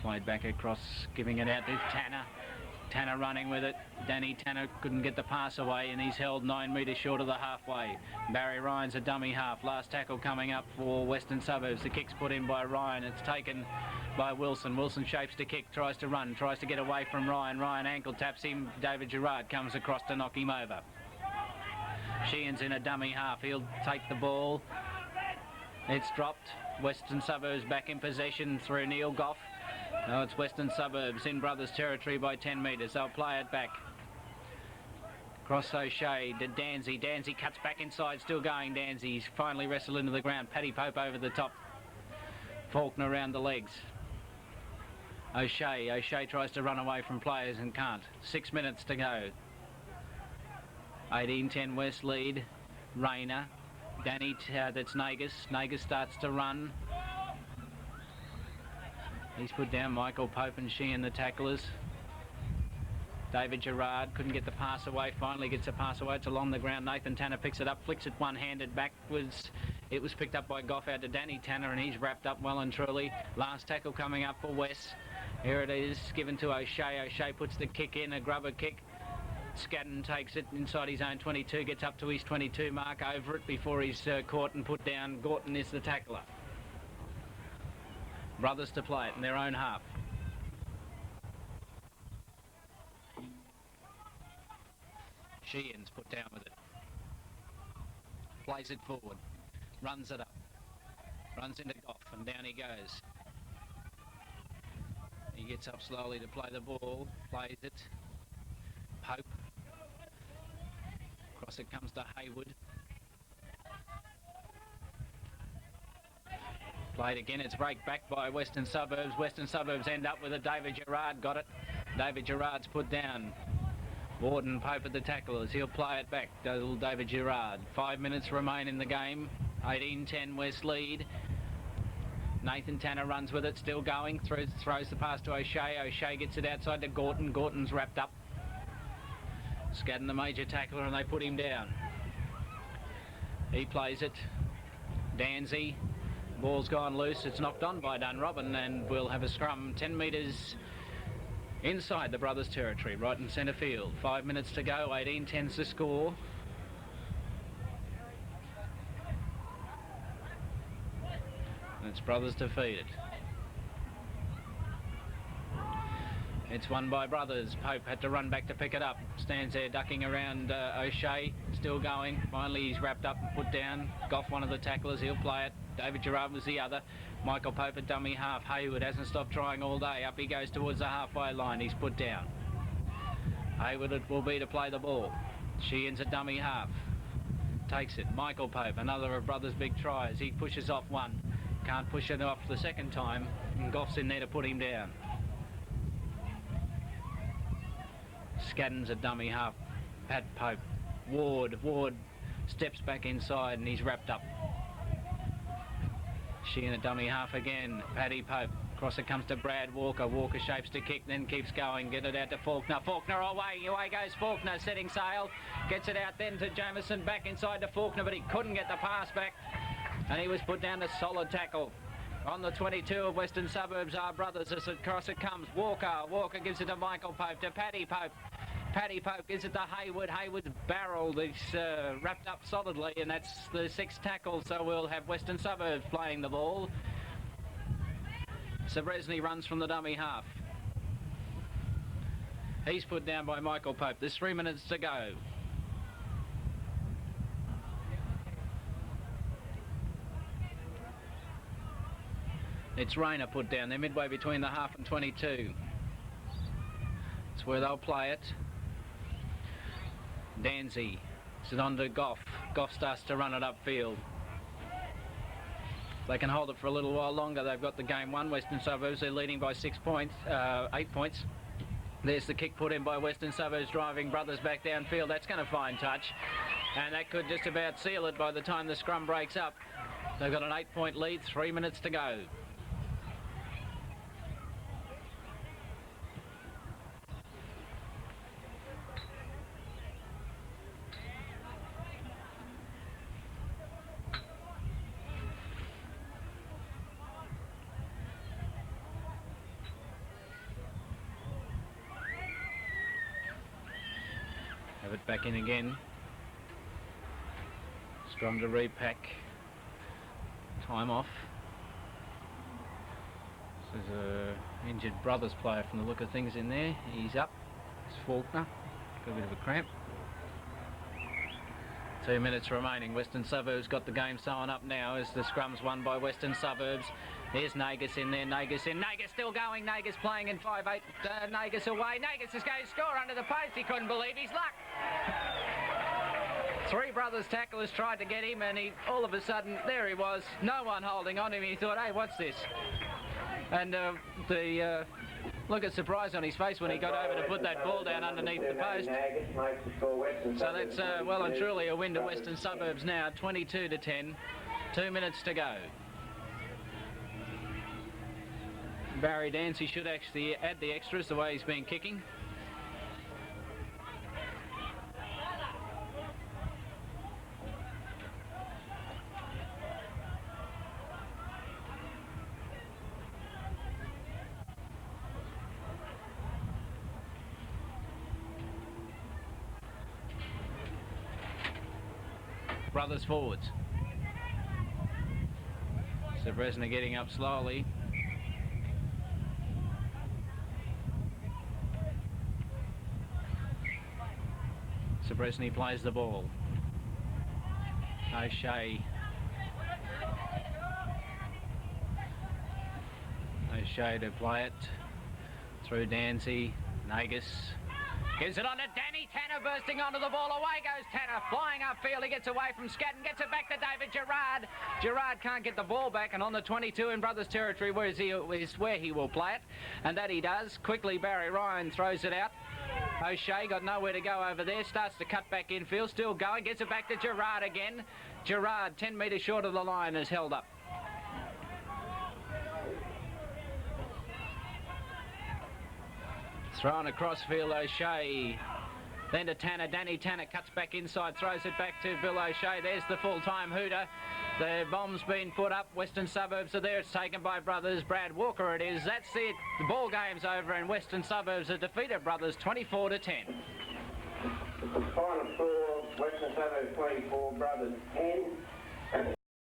Played back across, giving it out to Tanner. Tanner running with it. Danny Tanner couldn't get the pass away, and he's held 9 metres short of the halfway. Barry Ryan's a dummy half. Last tackle coming up for Western Suburbs. The kick's put in by Ryan. It's taken by Wilson. Wilson shapes to kick, tries to run, tries to get away from Ryan. Ryan ankle taps him. David Gerard comes across to knock him over. Sheehan's in a dummy half. He'll take the ball. It's dropped. Western Suburbs back in possession through Neil Goff. No, it's Western Suburbs in Brothers territory by 10 metres. They'll play it back. Cross O'Shea to Danzy. Danzy cuts back inside, still going Danzy. He's finally wrestled into the ground. Paddy Pope over the top. Faulkner around the legs. O'Shea tries to run away from players and can't. 6 minutes to go. 18-10 West lead. Rayner. Danny, that's Nagus. Nagus starts to run. He's put down Michael Pope and Sheehan, the tacklers. David Gerard couldn't get the pass away. Finally gets the pass away. It's along the ground. Nathan Tanner picks it up, flicks it one-handed backwards. It was picked up by Goff out to Danny Tanner, and he's wrapped up well and truly. Last tackle coming up for West. Here it is, given to O'Shea. O'Shea puts the kick in, a grubber kick. Scadden takes it inside his own 22, gets up to his 22 mark, over it before he's caught and put down. Gorton is the tackler. Brothers to play it in their own half. Sheehan's put down with it. Plays it forward. Runs it up. Runs into Goff and down he goes. He gets up slowly to play the ball. Plays it. Pope. Across it comes to Hayward. Played again, it's break back by Western Suburbs. Western Suburbs end up with it. David Gerard got it. David Gerard's put down. Warden Pope at the tacklers. He'll play it back. Little David Gerard. 5 minutes remain in the game. 18-10 West lead. Nathan Tanner runs with it, still going. Throws the pass to O'Shea. O'Shea gets it outside to Gorton. Gorton's wrapped up. Scadden the major tackler and they put him down. He plays it. Danzy. Ball's gone loose. It's knocked on by Dunrobin and we'll have a scrum 10 metres inside the brothers' territory, right in centre field. 5 minutes to go, 18-10's the score. And it's brothers defeated. It's won by brothers. Pope had to run back to pick it up. Stands there ducking around O'Shea. Still going. Finally he's wrapped up and put down. Goff, one of the tacklers, he'll play it. David Gerard was the other. Michael Pope at dummy half. Hayward hasn't stopped trying all day. Up he goes towards the halfway line. He's put down. Hayward it will be to play the ball. Sheehan's at dummy half. Takes it. Michael Pope, another of brothers' big tries. He pushes off one. Can't push it off the second time. And Goff's in there to put him down. Scadden's a dummy half. Pat Pope. Ward steps back inside and he's wrapped up. She in a dummy half again. Paddy Pope. Across it comes to Brad Walker. Walker shapes to kick, then keeps going. Get it out to Faulkner. Faulkner away. Away goes Faulkner, setting sail. Gets it out then to Jamieson. Back inside to Faulkner, but he couldn't get the pass back. And he was put down to solid tackle. On the 22 of Western Suburbs are brothers as across it comes. Walker gives it to Michael Pope, to Paddy Pope. Paddy Pope gives it to Hayward. Hayward's barreled. He's wrapped up solidly, and that's the 6th tackle. So we'll have Western Suburbs playing the ball. Sabresny runs from the dummy half. He's put down by Michael Pope. There's 3 minutes to go. It's Rayner put down. They're midway between the half and 22. It's where they'll play it. Danzy. It's on to Goff. Goff starts to run it upfield. They can hold it for a little while longer. They've got the game won. Western Suburbs, they're leading by 8 points. There's the kick put in by Western Suburbs, driving brothers back downfield. That's going to find touch. And that could just about seal it by the time the scrum breaks up. They've got an 8-point lead, 3 minutes to go. Have it back in again. Scrum to repack. Time off. This is a injured brothers player from the look of things in there. He's up. It's Faulkner. Got a bit of a cramp. 2 minutes remaining. Western Suburbs got the game sewn up now as the scrum's won by Western Suburbs. There's Nagus in there. Nagus in. Nagus still going. Nagus playing in 5-8. Nagus away. Nagus is going to score under the post. He couldn't believe his luck. 3 brothers tacklers tried to get him and he all of a sudden, there he was. No one holding on to him. He thought, hey, what's this? And the look at surprise on his face when he got over to put that ball down underneath the post. So that's well and truly a win to Western Suburbs now, 22-10. 2 minutes to go. Barry Dancy should actually add the extras the way he's been kicking. Brothers forwards. Sabresna getting up slowly. Sabresny plays the ball. O'Shea. O'Shea to play it. Through Dancy. Nagus. Gives it on to Danny Tanner, bursting onto the ball. Away goes Tanner, flying upfield. He gets away from Scadden, gets it back to David Gerard. Gerard can't get the ball back, and on the 22 in brothers' territory is where he will play it. And that he does. Quickly, Barry Ryan throws it out. O'Shea got nowhere to go over there, starts to cut back infield, still going, gets it back to Gerard again. Gerard, 10 metres short of the line, is held up. Thrown across field, O'Shea Then to Tanner. Danny Tanner cuts back inside, throws it back to Bill O'Shea. There's the full-time hooter. The bomb's been put up. Western Suburbs are there. It's taken by Brothers. Brad Walker it is. That's it. The ball game's over and Western Suburbs have defeated Brothers 24-10. Final score, Western Suburbs 24, Brothers 10.